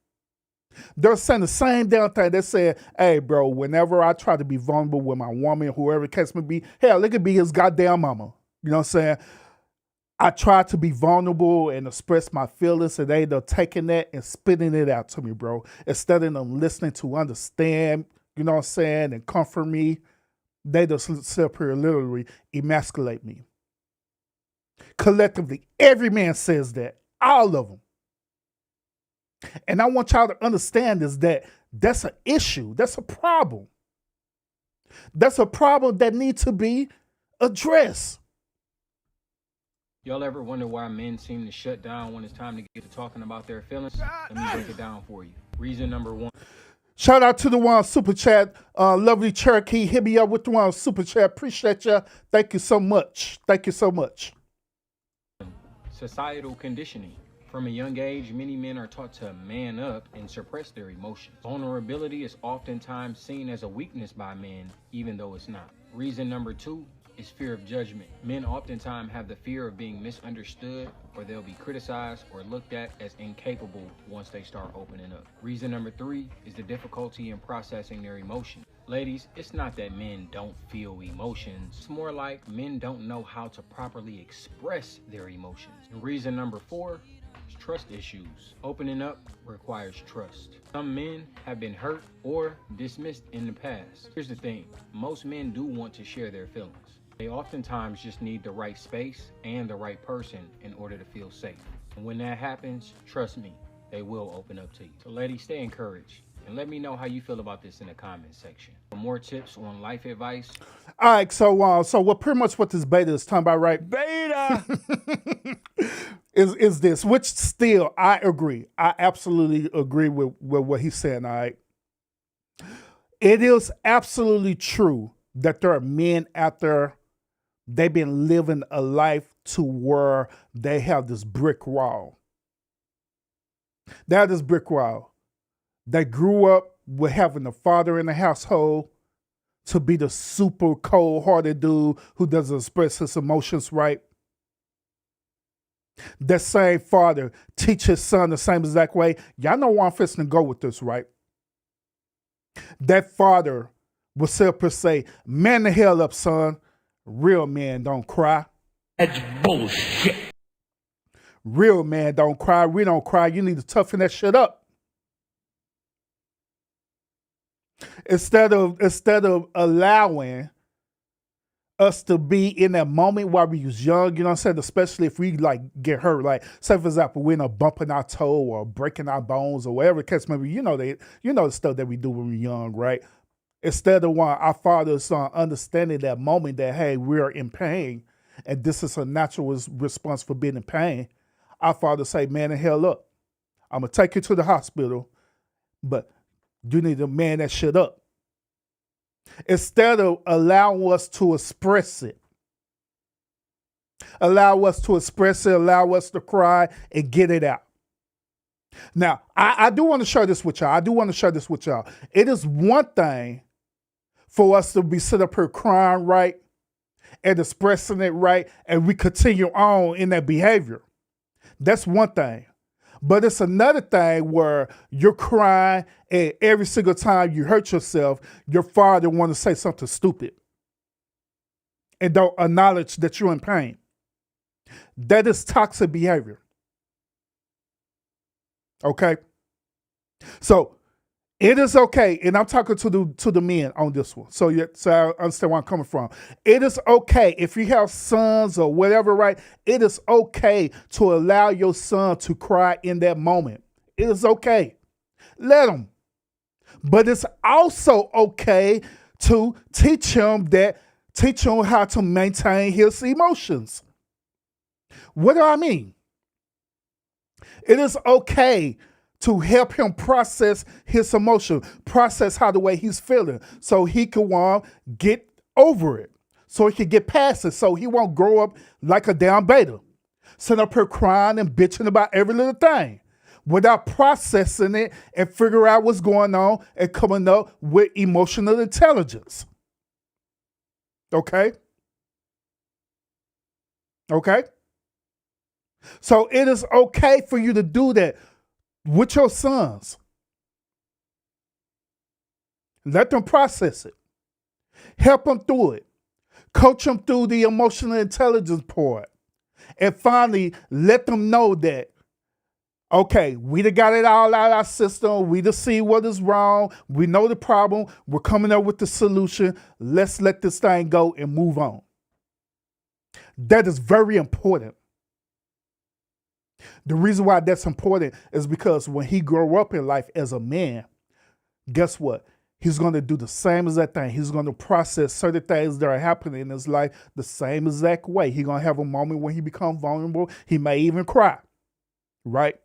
They're saying the same damn thing. They said, hey, bro, whenever I try to be vulnerable with my woman, whoever the case may be, hell, it could be his goddamn mama. You know what I'm saying? I try to be vulnerable and express my feelings, and they're taking that and spitting it out to me, bro. Instead of them listening to understand, you know what I'm saying, and comfort me, they just sit up here literally emasculate me. Collectively, every man says that. All of them. And I want y'all to understand is that that's an issue. That's a problem. That's a problem that needs to be addressed. Y'all ever wonder why men seem to shut down when it's time to get to talking about their feelings? Let me break it down for you. Reason number one. Shout out to the one super chat. Lovely Cherokee. Hit me up with the one super chat. Appreciate you. Thank you so much. Thank you so much. Societal conditioning. From a young age, many men are taught to man up and suppress their emotions. Vulnerability is oftentimes seen as a weakness by men, even though it's not. Reason number two is fear of judgment. Men oftentimes have the fear of being misunderstood, or they'll be criticized or looked at as incapable once they start opening up. Reason number three is the difficulty in processing their emotions. Ladies, it's not that men don't feel emotions. It's more like men don't know how to properly express their emotions. And reason number four is trust issues. Opening up requires trust. Some men have been hurt or dismissed in the past. Here's the thing, most men do want to share their feelings. They oftentimes just need the right space and the right person in order to feel safe. And when that happens, trust me, they will open up to you. So ladies, stay encouraged. And let me know how you feel about this in the comment section. For more tips on life advice. All right, so what pretty much what this beta is talking about, right? Beta is this, which still I agree. I absolutely agree with what he's saying, all right? It is absolutely true that there are men out there, they've been living a life to where they have this brick wall. They have this brick wall. They grew up with having a father in the household to be the super cold-hearted dude who doesn't express his emotions right. That same father teach his son the same exact way. Y'all know where I'm fixing to go with this, right? That father will sit up and say, man the hell up, son. Real men don't cry. That's bullshit. Real men don't cry. We don't cry. You need to toughen that shit up. Instead of allowing us to be in that moment while we was young, you know what I'm saying? Especially if we like get hurt. Like, say for example, we're not bumping our toe or breaking our bones or whatever the case may be. You know the stuff that we do when we're young, right? Instead of our fathers understanding that moment that, hey, we're in pain and this is a natural response for being in pain, our father say, man the hell up. I'm going to take you to the hospital, but you need to man that shit up. Instead of allowing us to express it. Allow us to express it, allow us to cry and get it out. Now, I do want to share this with y'all. It is one thing for us to be sitting up here crying right and expressing it right, and we continue on in that behavior. That's one thing. But it's another thing where you're crying and every single time you hurt yourself, your father wants to say something stupid and don't acknowledge that you're in pain. That is toxic behavior. Okay? So it is okay, and I'm talking to the men on this one, so I understand where I'm coming from. It is okay if you have sons or whatever, right? It is okay to allow your son to cry in that moment. It is okay. Let him. But it's also okay to teach him how to maintain his emotions. What do I mean? It is okay to help him process his emotion, process how the way he's feeling, so he can get over it, so he can get past it, so he won't grow up like a damn beta, sitting up here crying and bitching about every little thing, without processing it and figure out what's going on and coming up with emotional intelligence. Okay? Okay? So it is okay for you to do that with your sons. Let them process it. Help them through it. Coach them through the emotional intelligence part. And finally, let them know that, okay, we done got it all out of our system. We done see what is wrong. We know the problem. We're coming up with the solution. Let's let this thing go and move on. That is very important. The reason why that's important is because when he grow up in life as a man, guess what? He's going to do the same exact thing. He's going to process certain things that are happening in his life the same exact way. He's going to have a moment when he becomes vulnerable. He may even cry, right?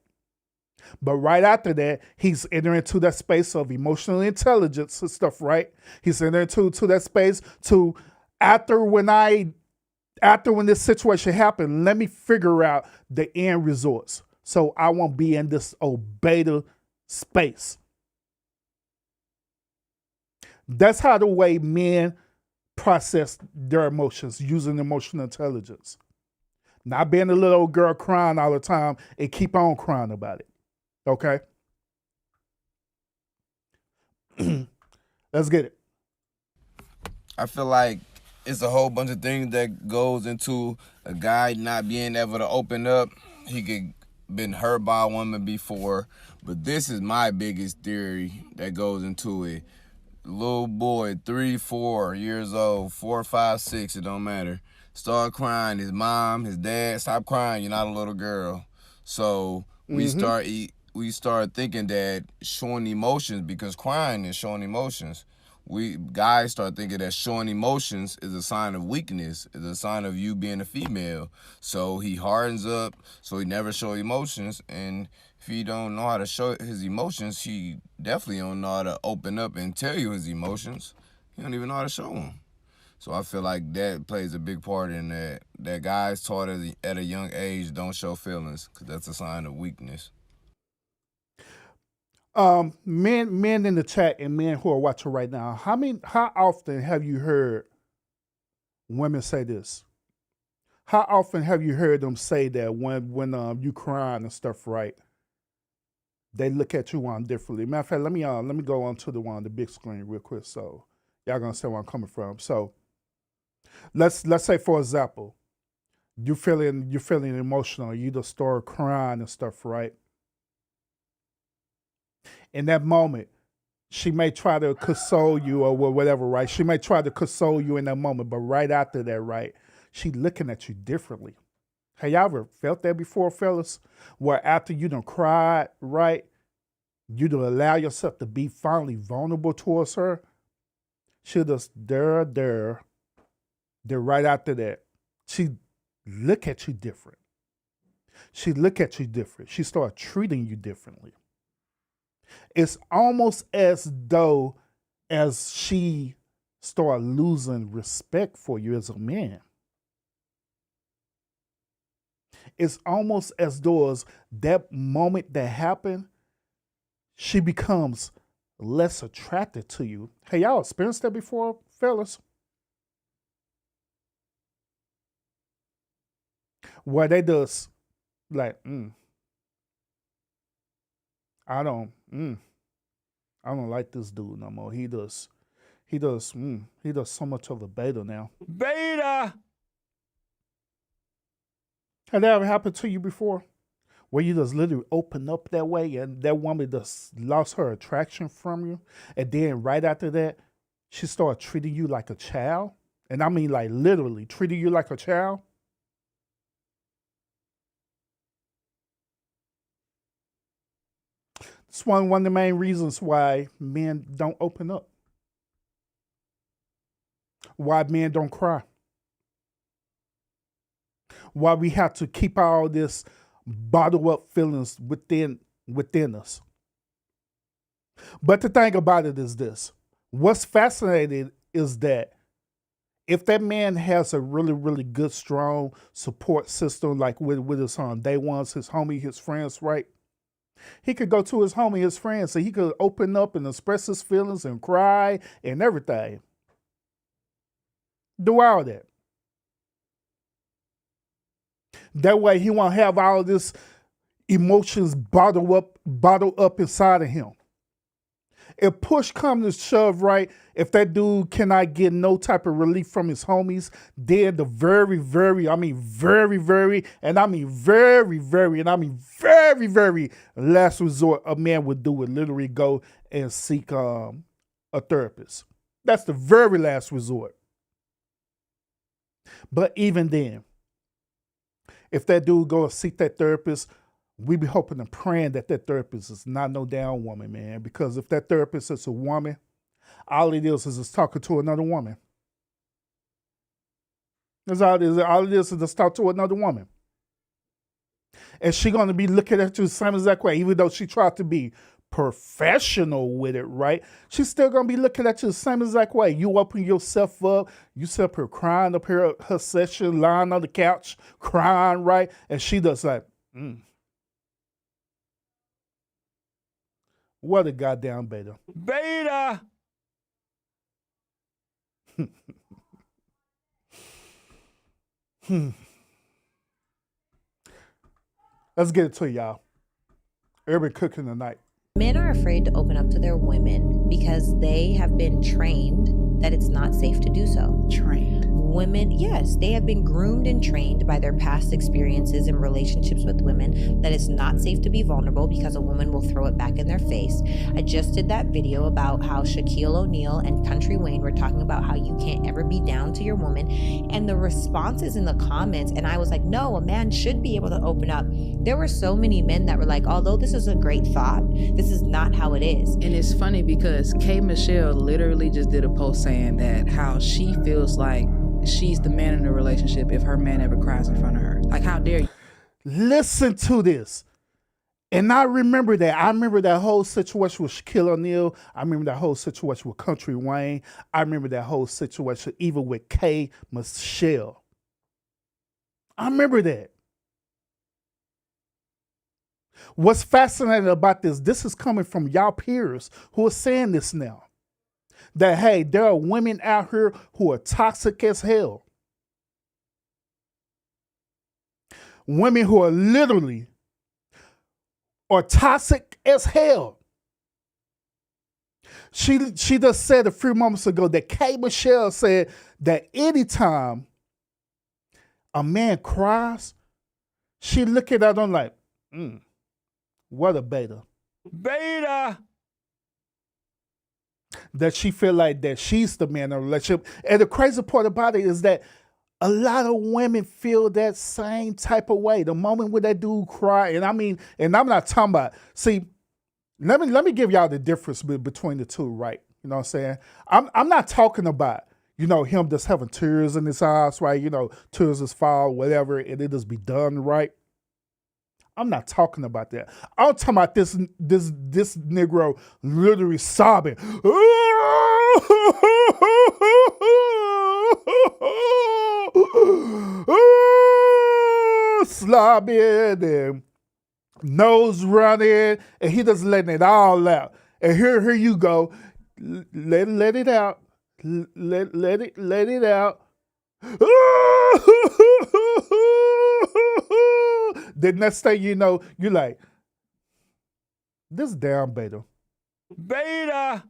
But right after that, he's entering into that space of emotional intelligence and stuff, right? He's entering into that space to, after when this situation happened, let me figure out the end results. So I won't be in this beta space. That's how the way men process their emotions, using emotional intelligence. Not being a little old girl crying all the time and keep on crying about it. Okay? Let's get it. I feel like it's a whole bunch of things that goes into a guy not being able to open up. He could been hurt by a woman before, but this is my biggest theory that goes into it. Little boy, 3, 4 years old, 4, 5, 6, it don't matter. Start crying. His mom, his dad, stop crying. You're not a little girl. So we start thinking that showing emotions, because crying is showing emotions. We guys start thinking that showing emotions is a sign of weakness, is a sign of you being a female. So he hardens up, so he never show emotions. And if he don't know how to show his emotions, he definitely don't know how to open up and tell you his emotions. He don't even know how to show them. So I feel like that plays a big part in that. That guys taught at a young age don't show feelings, because that's a sign of weakness. Men in the chat and men who are watching right now, how often have you heard women say this? How often have you heard them say that when you crying and stuff, right? They look at you on differently. Matter of fact, let me go on to the big screen real quick, so y'all gonna see where I'm coming from. So let's say, for example, you're feeling emotional, you just start crying and stuff, right? In that moment, she may try to console you or whatever, right? She may try to console you in that moment, but right after that, right, she looking at you differently. Have y'all ever felt that before, fellas? Where after you done cried, right, you done allow yourself to be finally vulnerable towards her, she'll just there, right after that, she look at you different. She look at you different. She start treating you differently. It's almost as though as she start losing respect for you as a man. It's almost as though as that moment that happened, she becomes less attracted to you. Hey, y'all experienced that before, fellas? Where they just like, I don't like this dude no more. He does so much of a beta now. Beta! Had that ever happened to you before? Where you just literally open up that way and that woman just lost her attraction from you, and then right after that, she started treating you like a child? And I mean like literally treating you like a child? It's one of the main reasons why men don't open up. Why men don't cry. Why we have to keep all this bottled up feelings within us. But the thing about it is this. What's fascinating is that if that man has a really, really good, strong support system, like with his day ones, his homie, his friends, right? He could go to his homie, his friends, so he could open up and express his feelings and cry and everything. Do all that. That way he won't have all this emotions bottled up inside of him. if push comes to shove, right, if that dude cannot get no type of relief from his homies, then the very, very, and I mean very, very last resort a man would do would literally go and seek a therapist. That's the very last resort. But even then, if that dude go and seek that therapist, we be hoping and praying that that therapist is not no damn woman, man. Because if that therapist is a woman, all it is just talking to another woman. That's all it is. All it is just talk to another woman. And she gonna be looking at you the same exact way, even though she tried to be professional with it, right? She's still gonna be looking at you the same exact way. You open yourself up, you sit up here crying up here at her session, lying on the couch, crying, right? And she does like, What a goddamn beta. Beta! Let's get it to y'all. Everybody cooking tonight. Men are afraid to open up to their women because they have been trained that it's not safe to do so. Trained. Women, yes, they have been groomed and trained by their past experiences and relationships with women that it's not safe to be vulnerable because a woman will throw it back in their face. I just did that video about how Shaquille O'Neal and Country Wayne were talking about how you can't ever be down to your woman, and the responses in the comments, and I was like, no, a man should be able to open up. There were so many men that were like, although this is a great thought, this is not how it is. And it's funny because K. Michelle literally just did a post saying that how she feels like she's the man in the relationship if her man ever cries in front of her. Like, how dare you? Listen to this. And I remember that. I remember that whole situation with Shaquille O'Neal. I remember that whole situation with Country Wayne. I remember that whole situation even with K. Michelle. I remember that. What's fascinating about this is coming from y'all peers who are saying this now. That, hey, there are women out here who are toxic as hell. Women who are literally toxic as hell. She just said a few moments ago that K. Michelle said that anytime a man cries, she look at that on like, what a beta. Beta! That she feel like that she's the man in the relationship. And the crazy part about it is that a lot of women feel that same type of way. The moment when that dude cry, and I'm not talking about, see, let me give y'all the difference between the two, right? You know what I'm saying? I'm not talking about, him just having tears in his eyes, right? Tears just fall, whatever, and it just be done right. I'm not talking about that. I'm talking about this Negro literally sobbing. Slobbing and nose running, and he just letting it all out. And here you go. Let it out. Let it out. The next thing you know, you're like, this damn beta. Beta!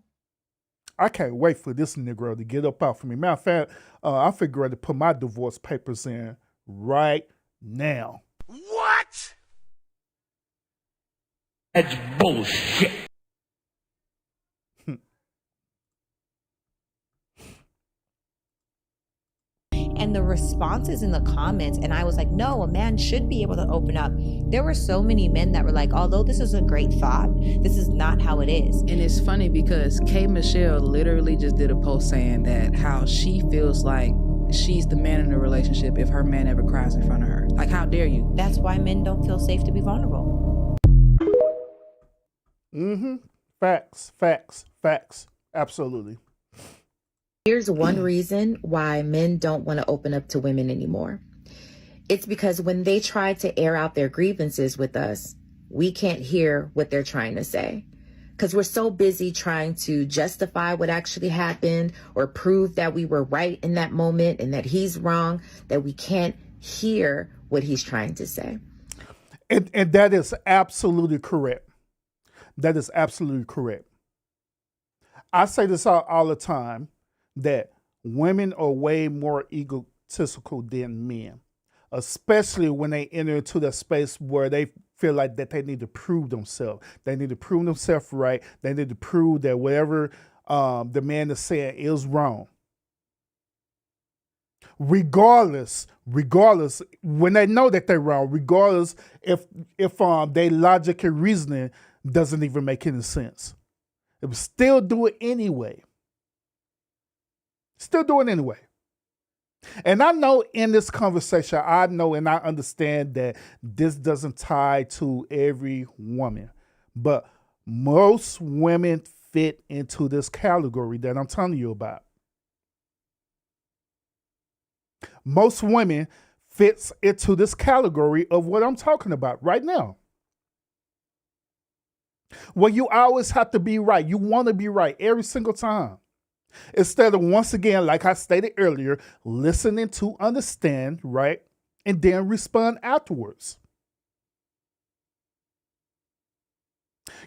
I can't wait for this Negro to get up out for me. Matter of fact, I figure to put my divorce papers in right now. What? That's bullshit. And the responses in the comments, and I was like, no, a man should be able to open up. There were so many men that were like, although this is a great thought, this is not how it is. And it's funny because K. Michelle literally just did a post saying that how she feels like she's the man in the relationship if her man ever cries in front of her. Like, how dare you? That's why men don't feel safe to be vulnerable. Facts. Absolutely. Here's one reason why men don't want to open up to women anymore. It's because when they try to air out their grievances with us, we can't hear what they're trying to say. Because we're so busy trying to justify what actually happened or prove that we were right in that moment and that he's wrong, that we can't hear what he's trying to say. And that is absolutely correct. That is absolutely correct. I say this all the time, that women are way more egotistical than men, especially when they enter into that space where they feel like that they need to prove themselves. They need to prove themselves right. They need to prove that whatever the man is saying is wrong. Regardless, when they know that they're wrong, regardless if their logic and reasoning doesn't even make any sense. It will still do it anyway. Still do it anyway. And I know in this conversation, I know and I understand that this doesn't tie to every woman, but most women fit into this category that I'm telling you about. Most women fits into this category of what I'm talking about right now. Well, you always have to be right. You want to be right every single time. Instead of, once again, like I stated earlier, listening to understand, right? And then respond afterwards.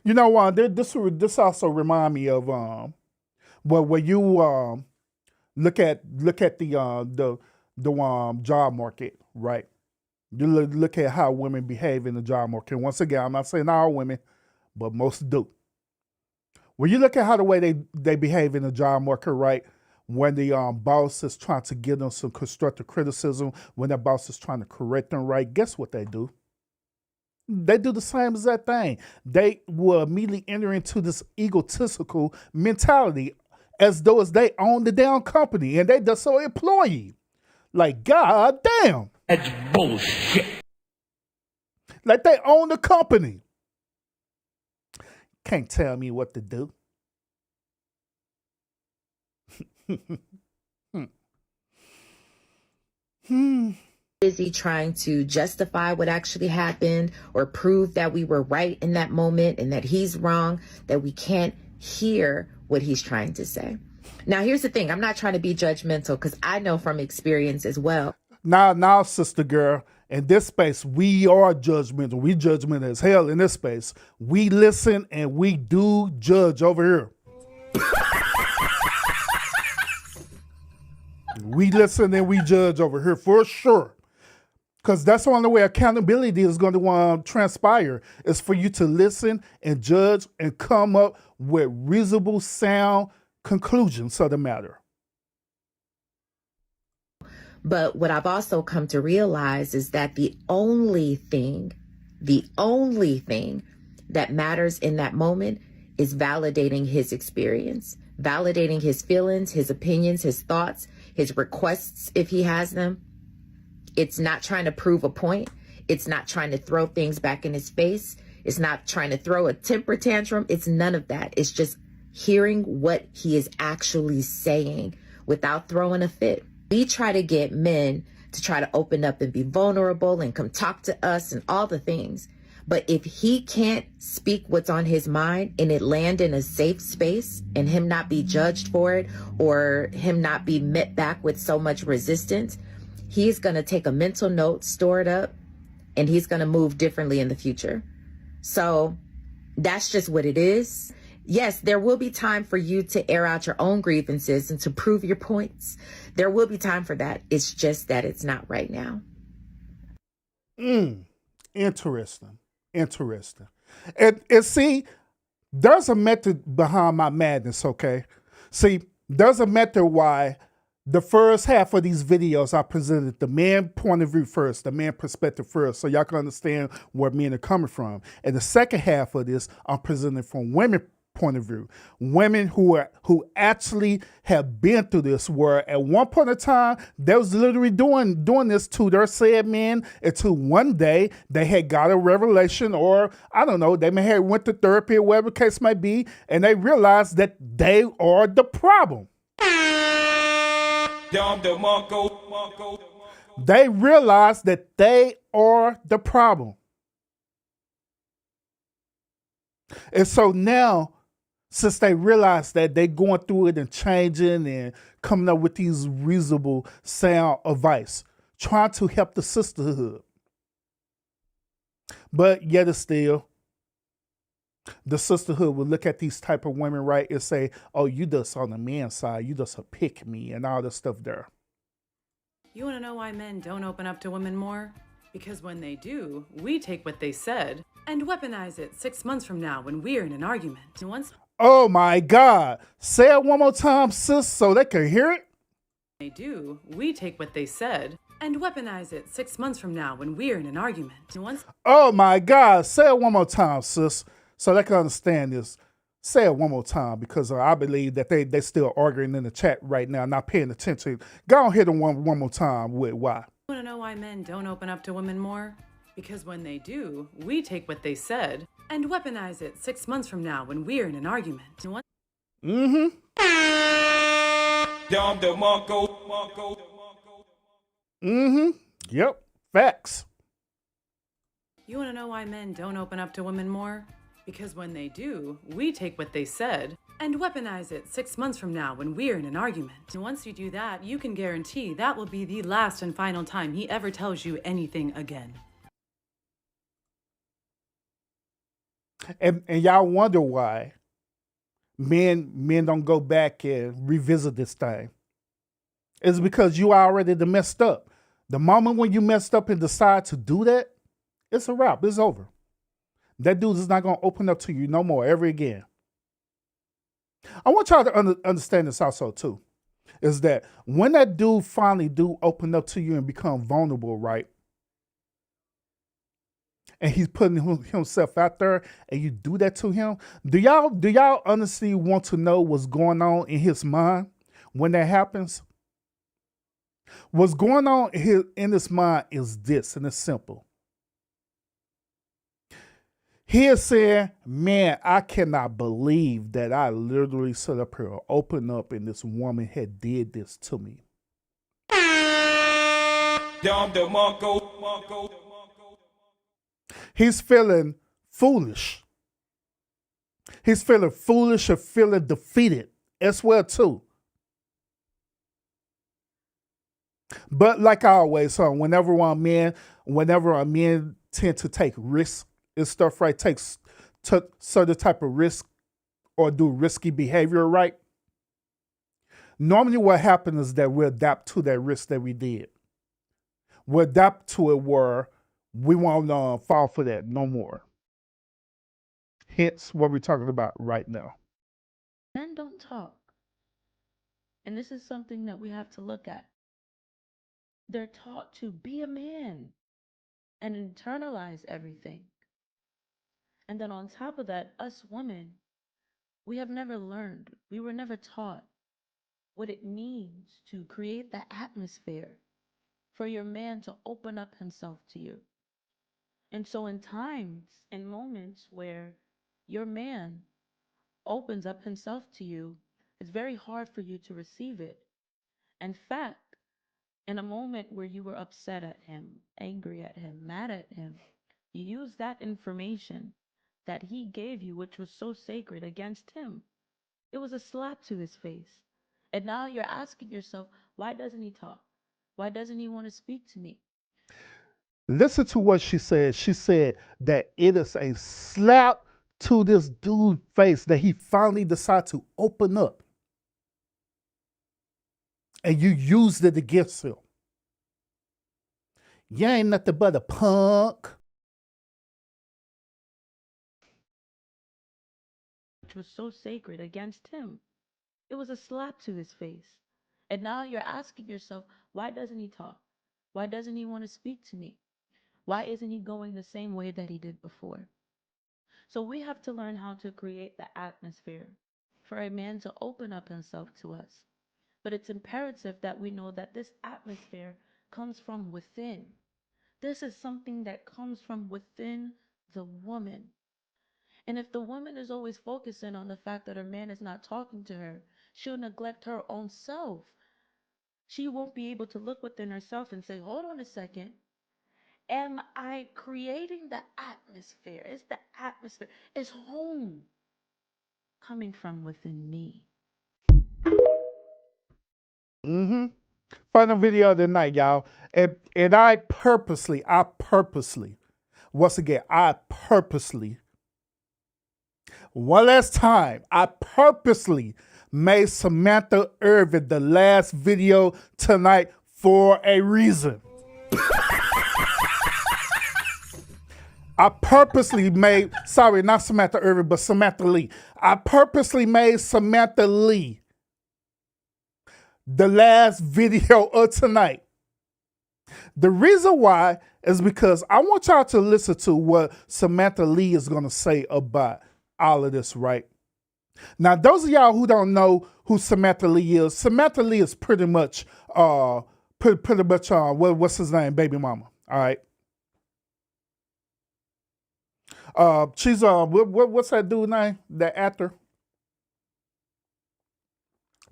You know, this also remind me of when you look at the job market, right? You look at how women behave in the job market. Once again, I'm not saying all women, but most do. When you look at how the way they behave in the job market, right? When the boss is trying to give them some constructive criticism, when that boss is trying to correct them, right? Guess what they do? They do the same exact thing. They will immediately enter into this egotistical mentality as though as they own the damn company and they just so employee. Like, God damn. That's bullshit. Like they own the company. Can't tell me what to do. Busy trying to justify what actually happened or prove that we were right in that moment and that he's wrong, that we can't hear what he's trying to say. Now, here's the thing. I'm not trying to be judgmental because I know from experience as well. Now, sister girl, in this space, we are judgmental. We judgmental as hell in this space. We listen and we do judge over here. We listen and we judge over here for sure. Because that's the only way accountability is going to transpire, is for you to listen and judge and come up with reasonable, sound conclusions of the matter. But what I've also come to realize is that the only thing that matters in that moment is validating his experience, validating his feelings, his opinions, his thoughts, his requests, if he has them. It's not trying to prove a point. It's not trying to throw things back in his face. It's not trying to throw a temper tantrum. It's none of that. It's just hearing what he is actually saying without throwing a fit. We try to get men to try to open up and be vulnerable and come talk to us and all the things. But if he can't speak what's on his mind and it land in a safe space and him not be judged for it or him not be met back with so much resistance, he's going to take a mental note, store it up, and he's going to move differently in the future. So that's just what it is. Yes, there will be time for you to air out your own grievances and to prove your points. There will be time for that. It's just that it's not right now. Interesting. And see, there's a method behind my madness, okay? See, there's a method why the first half of these videos I presented the man point of view first, the man perspective first, so y'all can understand where men are coming from. And the second half of this, I'm presenting from women point of view. Women who actually have been through this, where at one point in time, they was literally doing this to their said men until one day they had got a revelation, or I don't know, they may have went to therapy or whatever the case may be, and they realized that they are the problem. They realize that they are the problem. And so now, since they realize that they're going through it and changing and coming up with these reasonable sound advice, trying to help the sisterhood. But yet it's still, The sisterhood will look at these type of women, right, and say, oh, you just on the man's side, you just a pick me and all this stuff there. You want to know why men don't open up to women more? Because when they do, we take what they said and weaponize it 6 months from now when we're in an argument. And once Oh my God. Say it one more time, sis, so they can hear it. they do, we take what they said and weaponize it 6 months from now when we're in an argument. And once Oh my God. Say it one more time, sis, so they can understand this. Say it one more time, because I believe that they still arguing in the chat right now, not paying attention. Go on, hit them one more time with why. you want to know why men don't open up to women more? Because when they do, we take what they said and weaponize it 6 months from now when we're in an argument. And once Yep. Facts. You want to know why men don't open up to women more? Because when they do, we take what they said and weaponize it 6 months from now when we're in an argument. And once you do that, you can guarantee that will be the last and final time he ever tells you anything again. And y'all wonder why men don't go back and revisit this thing. It's because you already messed up. The moment when you messed up and decide to do that, it's a wrap. It's over. That dude is not going to open up to you no more ever again. I want y'all to understand this also too, is that when that dude finally do open up to you and become vulnerable, right? And he's putting himself out there and you do that to him, do y'all honestly want to know what's going on in his mind when that happens? What's going on in his mind is this, and it's simple. He is saying, man, I cannot believe that I literally set up here, open up, and this woman had did this to me. He's feeling foolish. He's feeling foolish or feeling defeated as well too. But like I always say, whenever a man tend to take risks and stuff, right, takes certain type of risk or do risky behavior, right, normally what happens is that we adapt to that risk that we did. We adapt to it where we won't fall for that no more. Hence what we're talking about right now. Men don't talk. And this is something that we have to look at. They're taught to be a man and internalize everything. And then on top of that, us women, we have never learned, we were never taught what it means to create the atmosphere for your man to open up himself to you. And so in times and moments where your man opens up himself to you, it's very hard for you to receive it. In fact, in a moment where you were upset at him, angry at him, mad at him, you used that information that he gave you, which was so sacred, against him. It was a slap to his face. And now you're asking yourself, why doesn't he talk? Why doesn't he want to speak to me? Listen to what she said. She said that it is a slap to this dude's face that he finally decided to open up. And you used it against him. You ain't nothing but a punk. Which was so sacred against him. It was a slap to his face. And now you're asking yourself, why doesn't he talk? Why doesn't he want to speak to me? Why isn't he going the same way that he did before? So we have to learn how to create the atmosphere for a man to open up himself to us. But it's imperative that we know that this atmosphere comes from within. This is something that comes from within the woman. And if the woman is always focusing on the fact that her man is not talking to her, she'll neglect her own self. She won't be able to look within herself and say, hold on a second. Am I creating the atmosphere? Is the atmosphere, is home coming from within me? Final video of the night, y'all. And I purposely, once again, I purposely One last time, I purposely made Samantha Irvin the last video tonight for a reason. I purposely made, sorry, not Samantha Irvin, but Samantha Lee. I purposely made Samantha Lee the last video of tonight. The reason why is because I want y'all to listen to what Samantha Lee is going to say about all of this, right? Now, those of y'all who don't know who Samantha Lee is pretty much, what's his name? Baby mama, all right? She's, what's that dude name? That actor?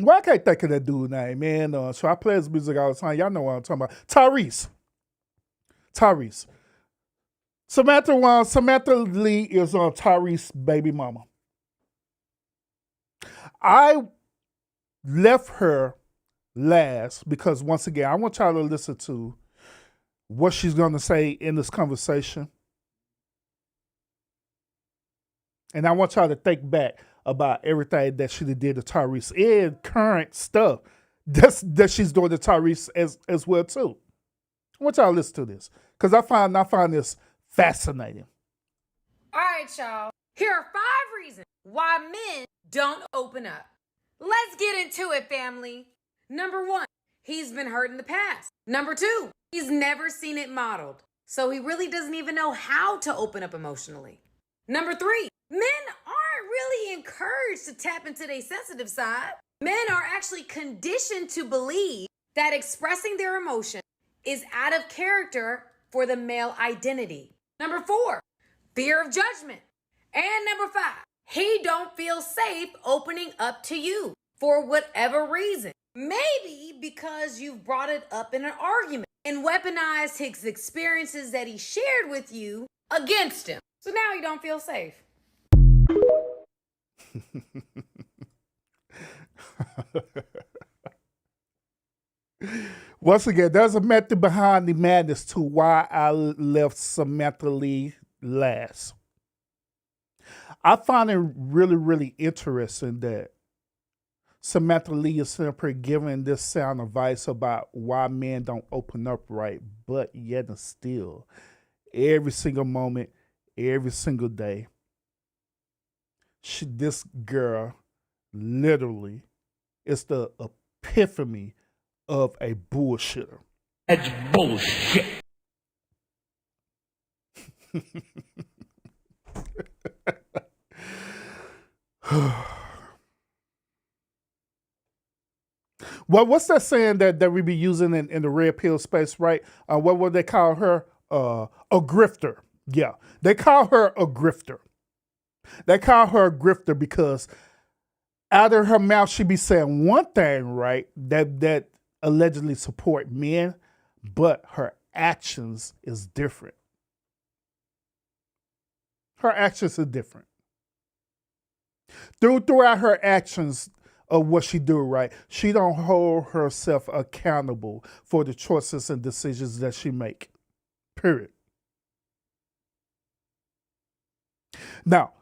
Well, I can't think of that dude name, man. So I play his music all the time. Y'all know what I'm talking about. Tyrese. Samantha Lee is Tyrese baby mama. I left her last because, once again, I want y'all to listen to what she's going to say in this conversation. And I want y'all to think back about everything that she did to Tyrese and current stuff that she's doing to Tyrese as well, too. I want y'all to listen to this because I find this fascinating. All right, y'all. Here are 5 reasons why men don't open up. Let's get into it, family. Number 1, he's been hurt in the past. Number 2, he's never seen it modeled, so he really doesn't even know how to open up emotionally. Number 3, men aren't really encouraged to tap into their sensitive side. Men are actually conditioned to believe that expressing their emotion is out of character for the male identity. Number 4, fear of judgment. And number 5, he don't feel safe opening up to you for whatever reason. Maybe because you've brought it up in an argument and weaponized his experiences that he shared with you against him. So now you don't feel safe. Once again, there's a method behind the madness to why I left Samantha Lee last. I find it really, really interesting that Samantha Lee is simply giving this sound advice about why men don't open up right, but yet and still, every single moment, every single day, this girl literally is the epiphany of a bullshitter. That's bullshit. Well, what's that saying that we be using in the red pill space, right? What would they call her? A grifter. Yeah, they call her a grifter. They call her a grifter because out of her mouth she be saying one thing, right, that allegedly support men, but her actions is different. Her actions are different. Throughout her actions of what she do, right, she don't hold herself accountable for the choices and decisions that she make. Period. Now,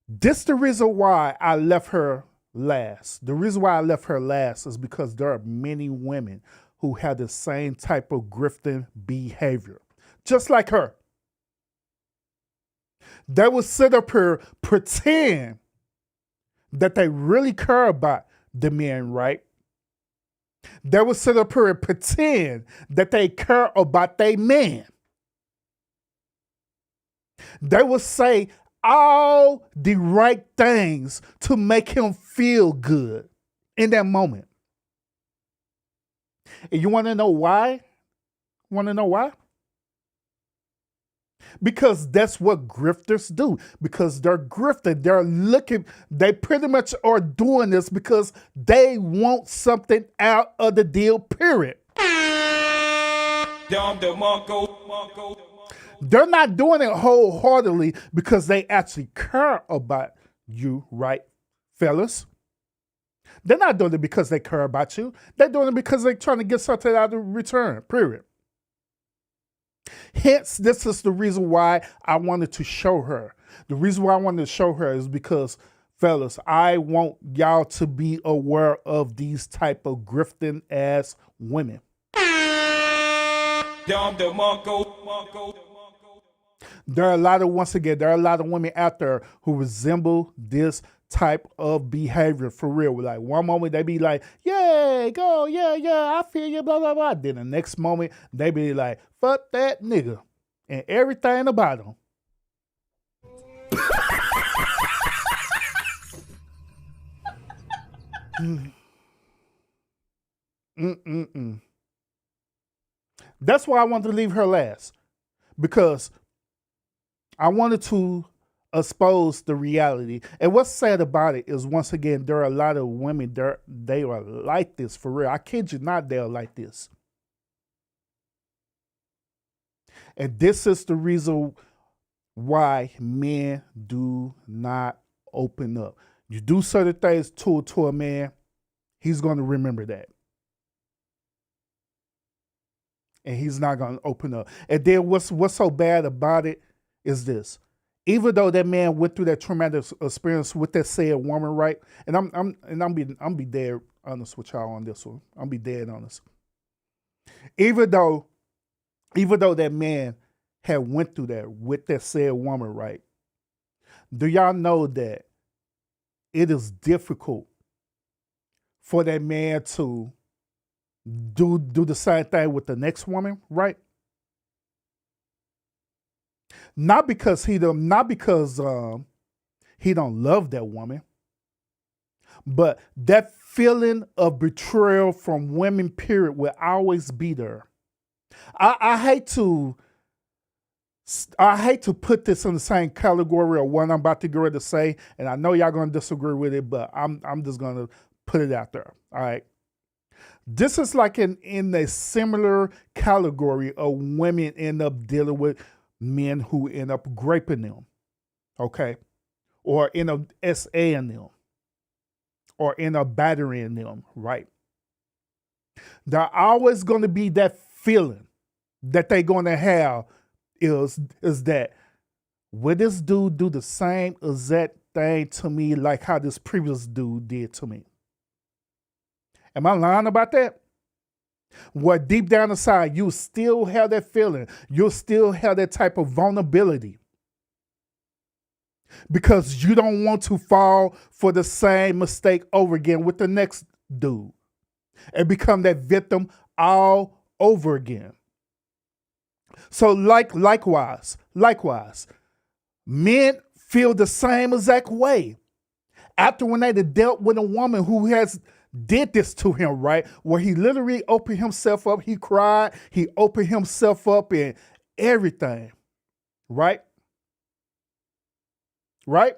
this the reason why I left her last. The reason why I left her last is because there are many women who have the same type of grifting behavior, just like her. They will sit up here, pretend that they really care about the men, right? They will sit up here and pretend that they care about their man. They will say all the right things to make him feel good in that moment. And you want to know why? Want to know why? Because that's what grifters do. Because they're grifting. They're looking, they pretty much are doing this because they want something out of the deal, period. They're not doing it wholeheartedly because they actually care about you, right, fellas? They're not doing it because they care about you. They're doing it because they're trying to get something out of return, period. Hence, this is the reason why I wanted to show her The reason why I wanted to show her is because, fellas, I want y'all to be aware of these type of grifting ass women. There are a lot of, once again, there are a lot of women out there who resemble this type of behavior for real. Like one moment they be like, yeah, go, yeah, I feel you, blah, blah, blah. Then the next moment they be like, fuck that nigga and everything about him. That's why I wanted to leave her last, because I wanted to expose the reality. And what's sad about it is, once again, there are a lot of women there, they are like this for real. I kid you not, they are like this. And this is the reason why men do not open up. You do certain things to a man, he's going to remember that. And he's not going to open up. And then what's so bad about it is this. Even though that man went through that traumatic experience with that said woman, right? And I'm be dead honest with y'all on this one. I'm be dead honest. Even though that man had went through that with that said woman, right? Do y'all know that it is difficult for that man to do the same thing with the next woman, right? Not because he don't love that woman, but that feeling of betrayal from women, period, will always be there. I hate to put this in the same category of what I'm about to go ready to say, and I know y'all gonna disagree with it, but I'm just gonna put it out there. All right. This is like in a similar category of women end up dealing with men who end up raping them, okay? Or end up SAing them, or end up battering them, right? There's always going to be that feeling that they're going to have is that, will this dude do the same exact thing to me like how this previous dude did to me? Am I lying about that? Well, deep down inside, you still have that feeling. You'll still have that type of vulnerability. Because you don't want to fall for the same mistake over again with the next dude and become that victim all over again. So likewise, men feel the same exact way after when they dealt with a woman who has did this to him, right? Where he literally opened himself up. He cried. He opened himself up and everything, right? Right?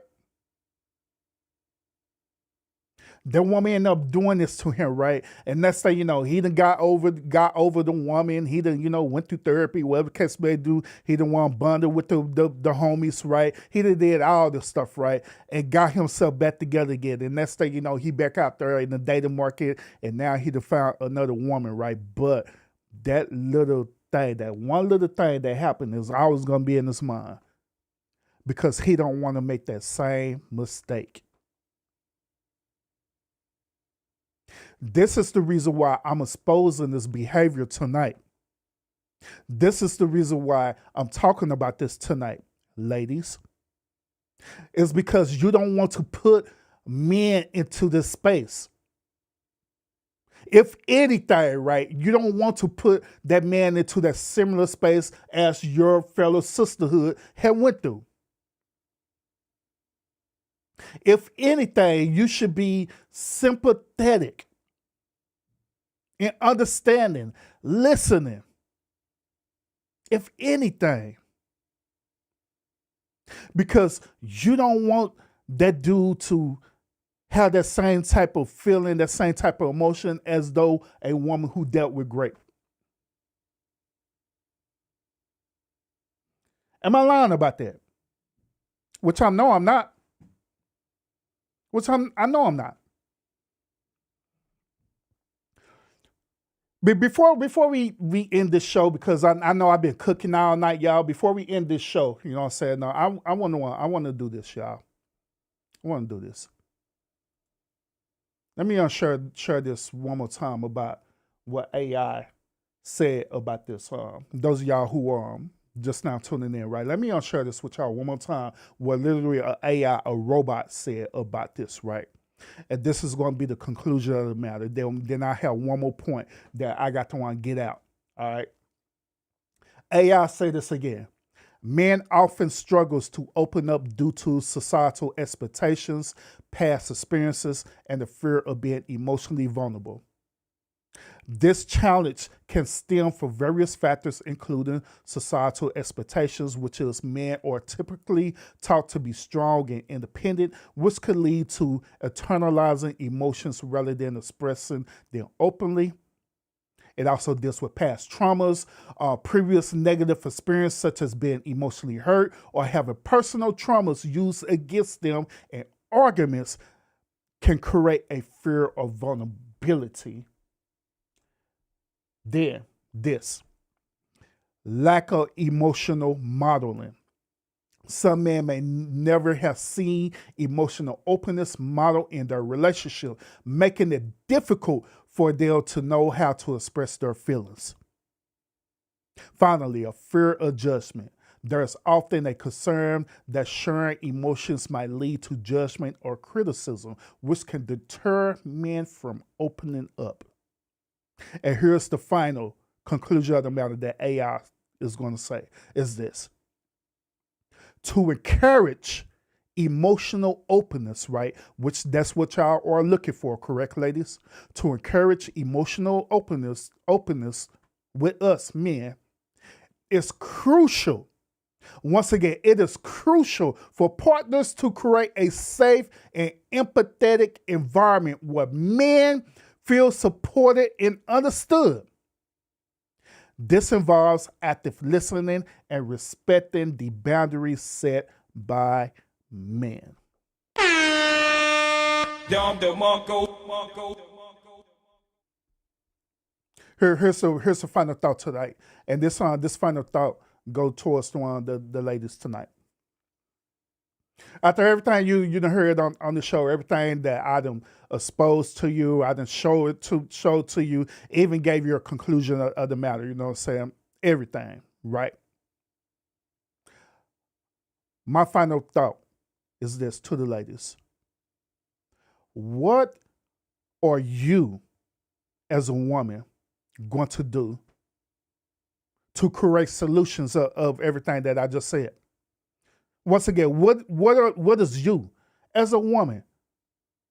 The woman ended up doing this to him, right? And next thing you know, he done got over the woman. He done, went through therapy, whatever case may do. He done want to bundle with the homies, right? He done did all this stuff, right? And got himself back together again. And next thing you know, he back out there in the dating market, and now he done found another woman, right? But that little thing, that one little thing that happened is always going to be in his mind, because he don't want to make that same mistake. This is the reason why I'm exposing this behavior tonight. This is the reason why I'm talking about this tonight, ladies. It's because you don't want to put men into this space. If anything, right, you don't want to put that man into that similar space as your fellow sisterhood had went through. If anything, you should be sympathetic and understanding, listening. If anything. Because you don't want that dude to have that same type of feeling, that same type of emotion as though a woman who dealt with rape. Am I lying about that? Which I know I'm not. I know I'm not. Before we end this show, because I know I've been cooking all night, y'all. Before we end this show, you know what I'm saying? No, I want to do this, y'all. I want to do this. Let me share this one more time about what AI said about this. Those of y'all who are just now tuning in, right? Let me share this with y'all one more time. What literally an AI, a robot, said about this, right? And this is going to be the conclusion of the matter. Then I have one more point that I got to want to get out. All right. AI say this again. Men often struggles to open up due to societal expectations, past experiences, and the fear of being emotionally vulnerable. This challenge can stem from various factors, including societal expectations, which is men are typically taught to be strong and independent, which could lead to internalizing emotions rather than expressing them openly. It also deals with past traumas, previous negative experience, such as being emotionally hurt or having personal traumas used against them, and arguments can create a fear of vulnerability. Then, this lack of emotional modeling. Some men may never have seen emotional openness modeled in their relationship, making it difficult for them to know how to express their feelings. Finally, a fear of judgment. There's often a concern that sharing emotions might lead to judgment or criticism, which can deter men from opening up. And here's the final conclusion of the matter that AI is going to say, is this. To encourage emotional openness, right? Which that's what y'all are looking for, correct, ladies? To encourage emotional openness with us men is crucial. Once again, it is crucial for partners to create a safe and empathetic environment where men feel supported and understood. This involves active listening and respecting the boundaries set by men. Here's a final thought tonight, and this final thought go towards the ladies tonight. After everything you done heard on the show, everything that I done exposed to you, I done show to you, even gave you a conclusion of the matter, you know what I'm saying? Everything, right? My final thought is this to the ladies. What are you as a woman going to do to create solutions of everything that I just said? Once again, what is you as a woman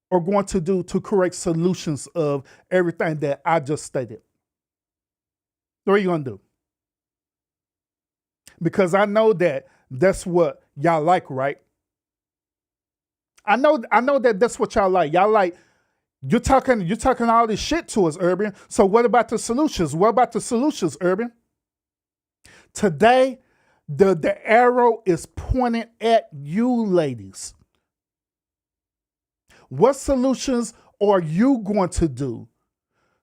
are going to do to create solutions of everything that I just stated? What are you going to do? Because I know that that's what y'all like, right? I know that that's what y'all like. Y'all like, you're talking all this shit to us, Urban. So what about the solutions? What about the solutions, Urban? Today, the arrow is pointed at you, ladies. What solutions are you going to do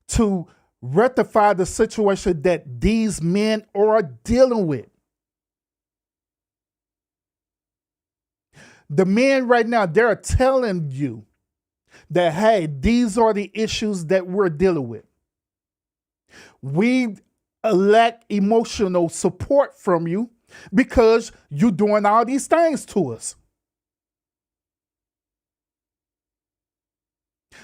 to rectify the situation that these men are dealing with? The men right now, they're telling you that, hey, these are the issues that we're dealing with. We lack emotional support from you because you're doing all these things to us.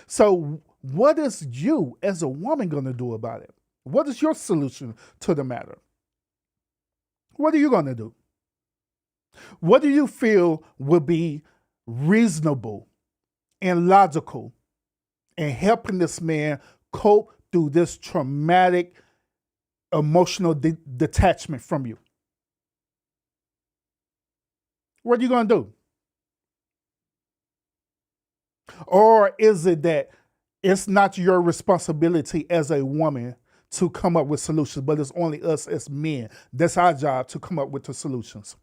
So what is you as a woman going to do about it? What is your solution to the matter? What are you going to do? What do you feel would be reasonable and logical in helping this man cope through this traumatic emotional detachment from you? What are you going to do? Or is it that it's not your responsibility as a woman to come up with solutions, but it's only us as men? That's our job, to come up with the solutions.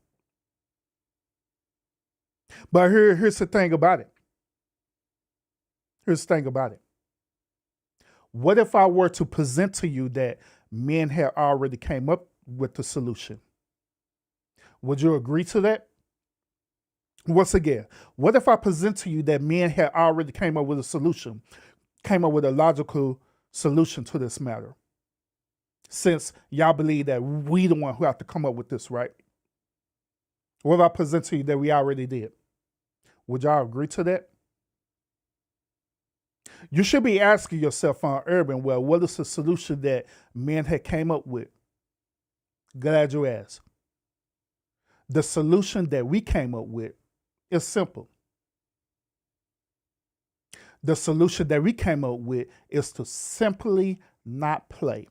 But here's the thing about it. Here's the thing about it. What if I were to present to you that men had already came up with the solution? Would you agree to that? Once again, what if I present to you that men had already came up with a solution, came up with a logical solution to this matter? Since y'all believe that we the one who have to come up with this, right? What if I present to you that we already did? Would y'all agree to that? You should be asking yourself on Urban, well, what is the solution that men had came up with? Glad you asked. The solution that we came up with is simple. The solution that we came up with is to simply not play,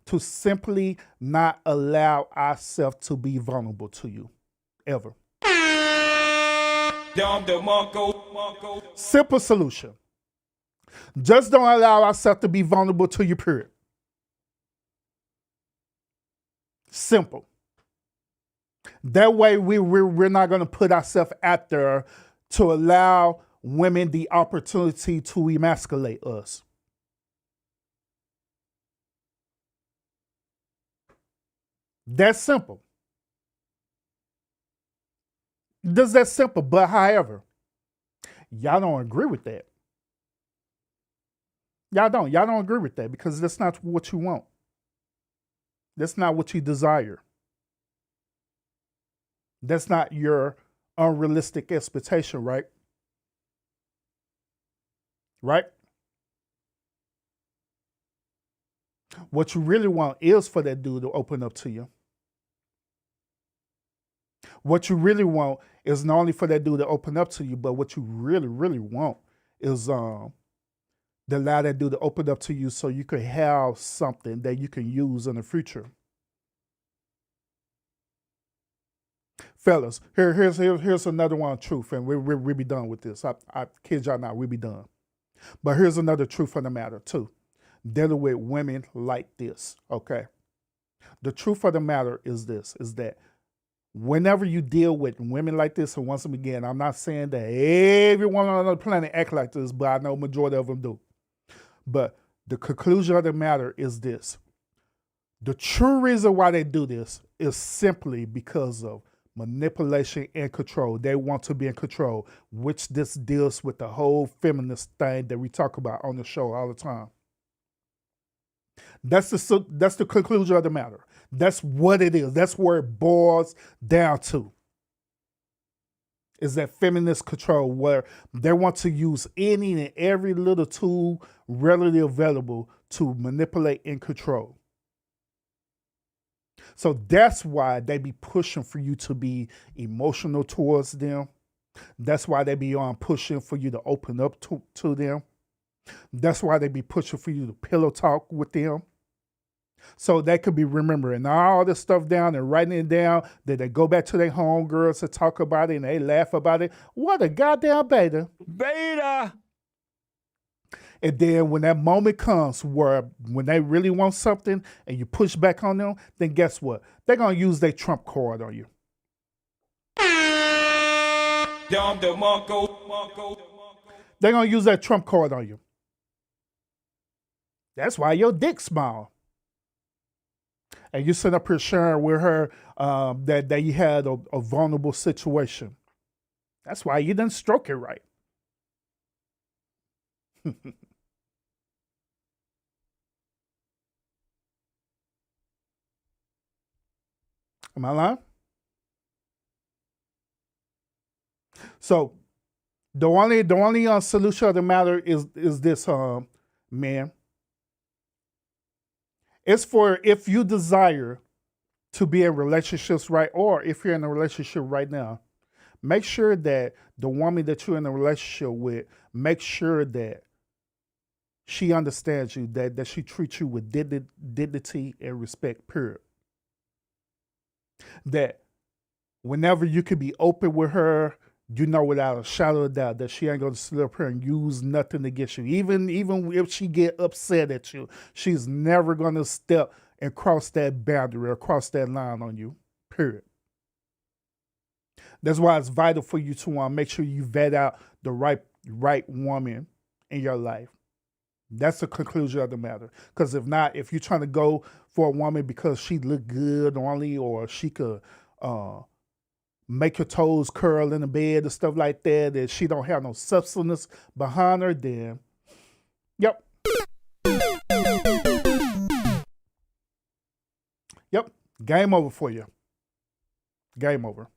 to simply not allow ourselves to be vulnerable to you, ever. Simple solution. Just don't allow ourselves to be vulnerable to you, period. Simple. That way we're not going to put ourselves out there to allow women the opportunity to emasculate us. That's simple. Just that simple. But however, y'all don't agree with that. Y'all don't agree with that because that's not what you want. That's not what you desire. That's not your unrealistic expectation, right? Right? What you really want is for that dude to open up to you. What you really want is not only for that dude to open up to you, but what you really, really want is to allow that dude to open up to you so you could have something that you can use in the future. Fellas, here's another one truth, and we'll be done with this. I kid y'all not, we'll be done. But here's another truth of the matter, too. Dealing with women like this, okay? The truth of the matter is this, is that whenever you deal with women like this, and once again, I'm not saying that everyone on the planet act like this, but I know majority of them do. But the conclusion of the matter is this. The true reason why they do this is simply because of manipulation and control. They want to be in control, which this deals with the whole feminist thing that we talk about on the show all the time. That's the conclusion of the matter. That's what it is. That's where it boils down to. Is that feminist control where they want to use any and every little tool readily available to manipulate and control. So that's why they be pushing for you to be emotional towards them. That's why they be pushing for you to open up to them. That's why they be pushing for you to pillow talk with them. So they could be remembering all this stuff down and writing it down. That they go back to their homegirls to talk about it and they laugh about it. What a goddamn beta. Beta! And then when that moment comes where when they really want something and you push back on them, then guess what? They're going to use their trump card on you. They're going to use that trump card on you. That's why your dick small. And you sit up here sharing with her that you had a vulnerable situation. That's why you didn't stroke it right. Am I lying? So the only solution of the matter is this, man. It's for if you desire to be in relationships, right, or if you're in a relationship right now, make sure that the woman that you're in a relationship with, make sure that she understands you, that she treats you with dignity and respect, period. That whenever you can be open with her, you know without a shadow of doubt that she ain't going to sit up here and use nothing against you. Even if she get upset at you, she's never going to step and cross that boundary or cross that line on you, period. That's why it's vital for you to make sure you vet out the right woman in your life. That's the conclusion of the matter. Because if not, if you're trying to go for a woman because she look good only, or she could make your toes curl in the bed and stuff like that, and she don't have no substance behind her, then yep. Yep. Game over for you. Game over.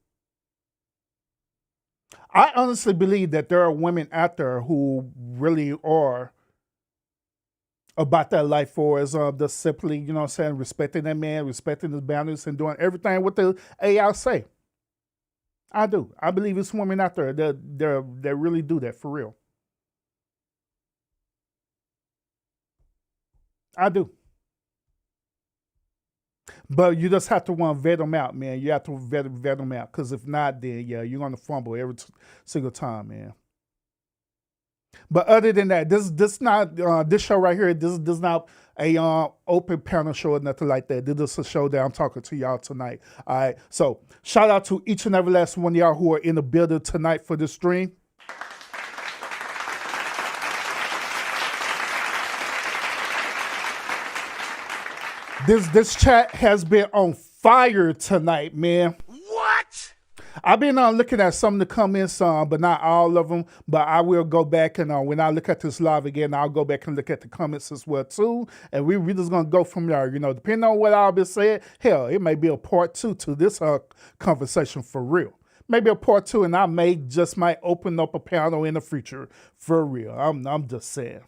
I honestly believe that there are women out there who really are about that life for us, just simply, you know what I'm saying, respecting that man, respecting his boundaries, and doing everything what the AI say. I do. I believe it's women out there that really do that for real. I do. But you just have to want to vet them out, man. You have to vet them out, because if not, then yeah, you're gonna fumble every single time, man. But other than that, this not this show right here. This is not a open panel show or nothing like that. This is a show that I'm talking to y'all tonight. All right. So shout out to each and every last one of y'all who are in the building tonight for this stream. This chat has been on fire tonight, man. What? I've been looking at some of the comments, but not all of them. But I will go back and when I look at this live again, I'll go back and look at the comments as well too. And we're just gonna go from there. You know, depending on what I'll be saying, hell, it may be a part 2 to this conversation for real. Maybe a part 2, and I might open up a panel in the future for real. I'm just saying.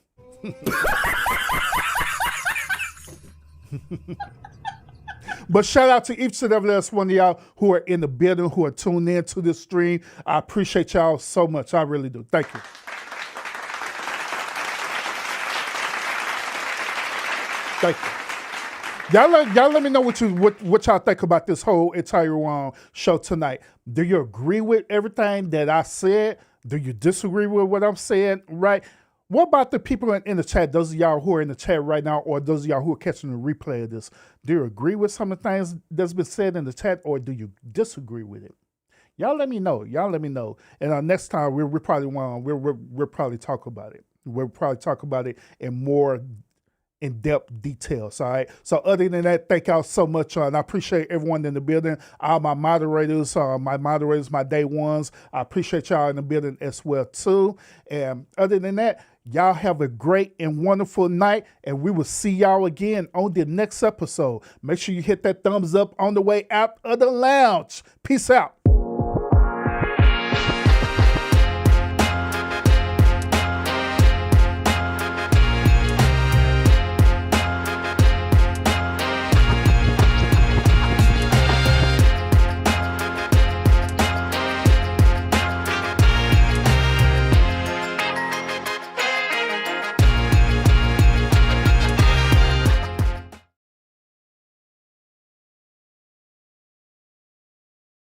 But shout out to each and every last one of y'all who are in the building, who are tuned in to this stream. I appreciate y'all so much. I really do. Thank you. Thank you. Y'all let me know what y'all think about this whole entire show tonight. Do you agree with everything that I said? Do you disagree with what I'm saying? Right? What about the people in the chat, those of y'all who are in the chat right now, or those of y'all who are catching the replay of this? Do you agree with some of the things that's been said in the chat, or do you disagree with it? Y'all let me know. And next time we'll probably talk about it. We'll probably talk about it in more in-depth details, all right? So other than that, thank y'all so much, and I appreciate everyone in the building, all my moderators, my day ones. I appreciate y'all in the building as well, too. And other than that, y'all have a great and wonderful night, and we will see y'all again on the next episode. Make sure you hit that thumbs up on the way out of the lounge. Peace out.